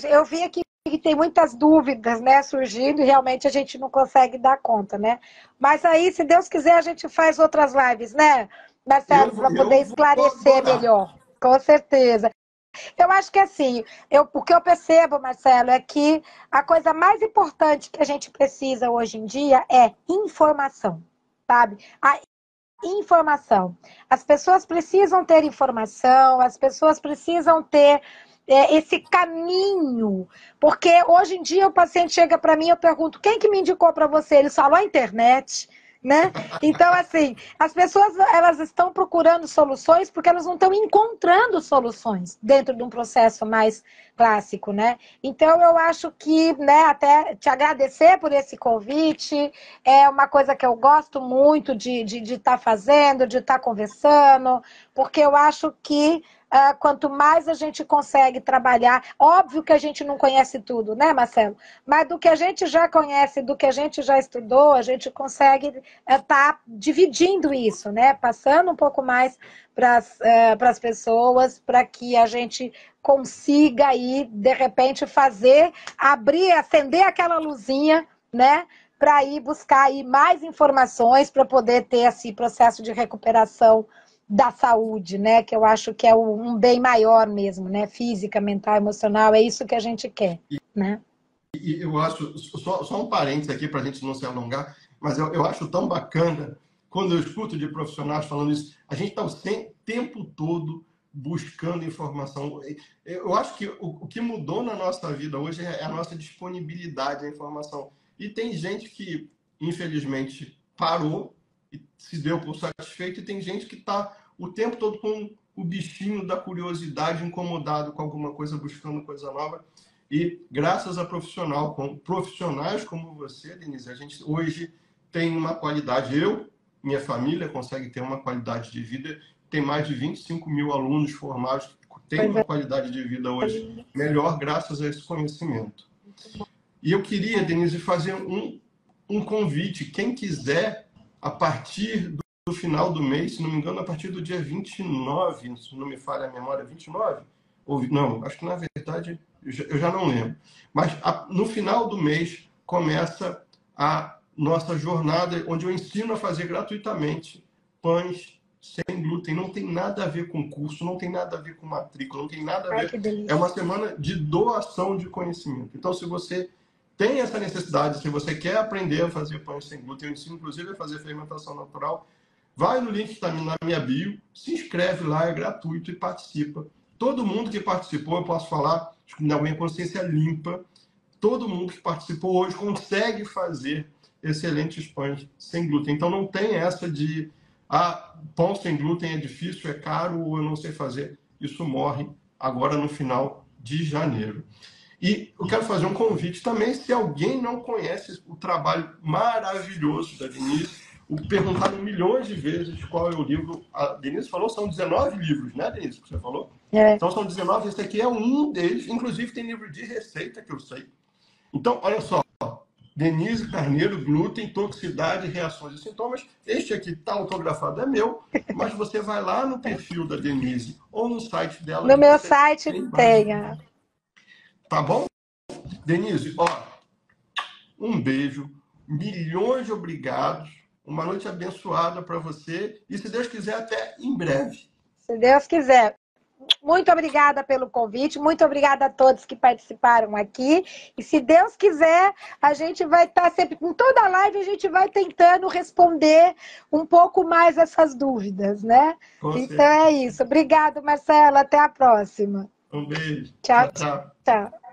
Eu vi aqui que tem muitas dúvidas, né, surgindo, e realmente a gente não consegue dar conta, né? Mas aí, se Deus quiser, a gente faz outras lives, né, Marcelo, para poder Vou esclarecer adorar. melhor. Com certeza. Eu acho que assim, o que eu percebo, Marcelo, é que a coisa mais importante que a gente precisa hoje em dia é informação, sabe? A informação. As pessoas precisam ter informação, as pessoas precisam ter esse caminho, porque hoje em dia o paciente chega para mim e eu pergunto, quem que me indicou para você? Ele falou a internet, né? Então, assim, as pessoas elas estão procurando soluções porque elas não estão encontrando soluções dentro de um processo mais clássico, né? Então, eu acho que, né, até te agradecer por esse convite, é uma coisa que eu gosto muito de estar fazendo, de estar conversando, porque eu acho que quanto mais a gente consegue trabalhar, óbvio que a gente não conhece tudo, né, Marcelo? Mas do que a gente já conhece, do que a gente já estudou, a gente consegue estar dividindo isso, né? Passando um pouco mais para as pessoas, para que a gente consiga aí, de repente, acender aquela luzinha, né? para ir buscar aí mais informações para poder ter esse processo de recuperação da saúde, né? Que eu acho que é um bem maior mesmo, né? Física, mental, emocional, é isso que a gente quer, né? E eu acho, só um parênteses aqui para a gente não se alongar, mas eu acho tão bacana quando eu escuto de profissionais falando isso. A gente está o tempo todo buscando informação. Eu acho que o que mudou na nossa vida hoje é a nossa disponibilidade à informação. E tem gente que, infelizmente, parou e se deu por satisfeito, e tem gente que está o tempo todo com o bichinho da curiosidade, incomodado com alguma coisa, buscando coisa nova. E graças a profissionais como você, Denise, a gente hoje tem uma qualidade. Minha família consegue ter uma qualidade de vida. Tem mais de 25 mil alunos formados que têm uma qualidade de vida hoje melhor graças a esse conhecimento. E eu queria, Denise, fazer um convite. Quem quiser, a partir do final do mês, se não me engano, a partir do dia 29, se não me falha a memória, 29? Ou, não, acho que na verdade eu já não lembro. Mas no final do mês começa a nossa jornada, onde eu ensino a fazer gratuitamente pães sem glúten. Não tem nada a ver com curso, não tem nada a ver com matrícula, não tem nada a ver. É uma semana de doação de conhecimento. Então, se você tem essa necessidade, se você quer aprender a fazer pães sem glúten, eu ensino inclusive a fazer fermentação natural, vai no link que está na minha bio, se inscreve lá, é gratuito e participa. Todo mundo que participou, eu posso falar, na minha consciência limpa, todo mundo que participou hoje consegue fazer excelentes pães sem glúten. Então não tem essa de pão sem glúten é difícil, é caro, ou eu não sei fazer. Isso morre agora no final de janeiro. E eu quero fazer um convite também, se alguém não conhece o trabalho maravilhoso da Denise, perguntaram milhões de vezes qual é o livro. A Denise falou, são 19 livros, né, Denise, que você falou? É. Então são 19, esse aqui é um deles, inclusive tem livro de receita, que eu sei. Então, olha só, Denise Carneiro, glúten, toxicidade, reações e sintomas. Este aqui está autografado, é meu, mas você vai lá no perfil da Denise ou no site dela. No meu site tem. Tá bom? Denise, ó, um beijo, milhões de obrigados, uma noite abençoada para você e, se Deus quiser, até em breve. Se Deus quiser. Muito obrigada pelo convite, muito obrigada a todos que participaram aqui. E se Deus quiser, a gente vai estar sempre, com toda a live, a gente vai tentando responder um pouco mais essas dúvidas, né? Então é isso. Obrigado, Marcelo. Até a próxima. Um beijo. Tchau, Tchau, tchau. tchau.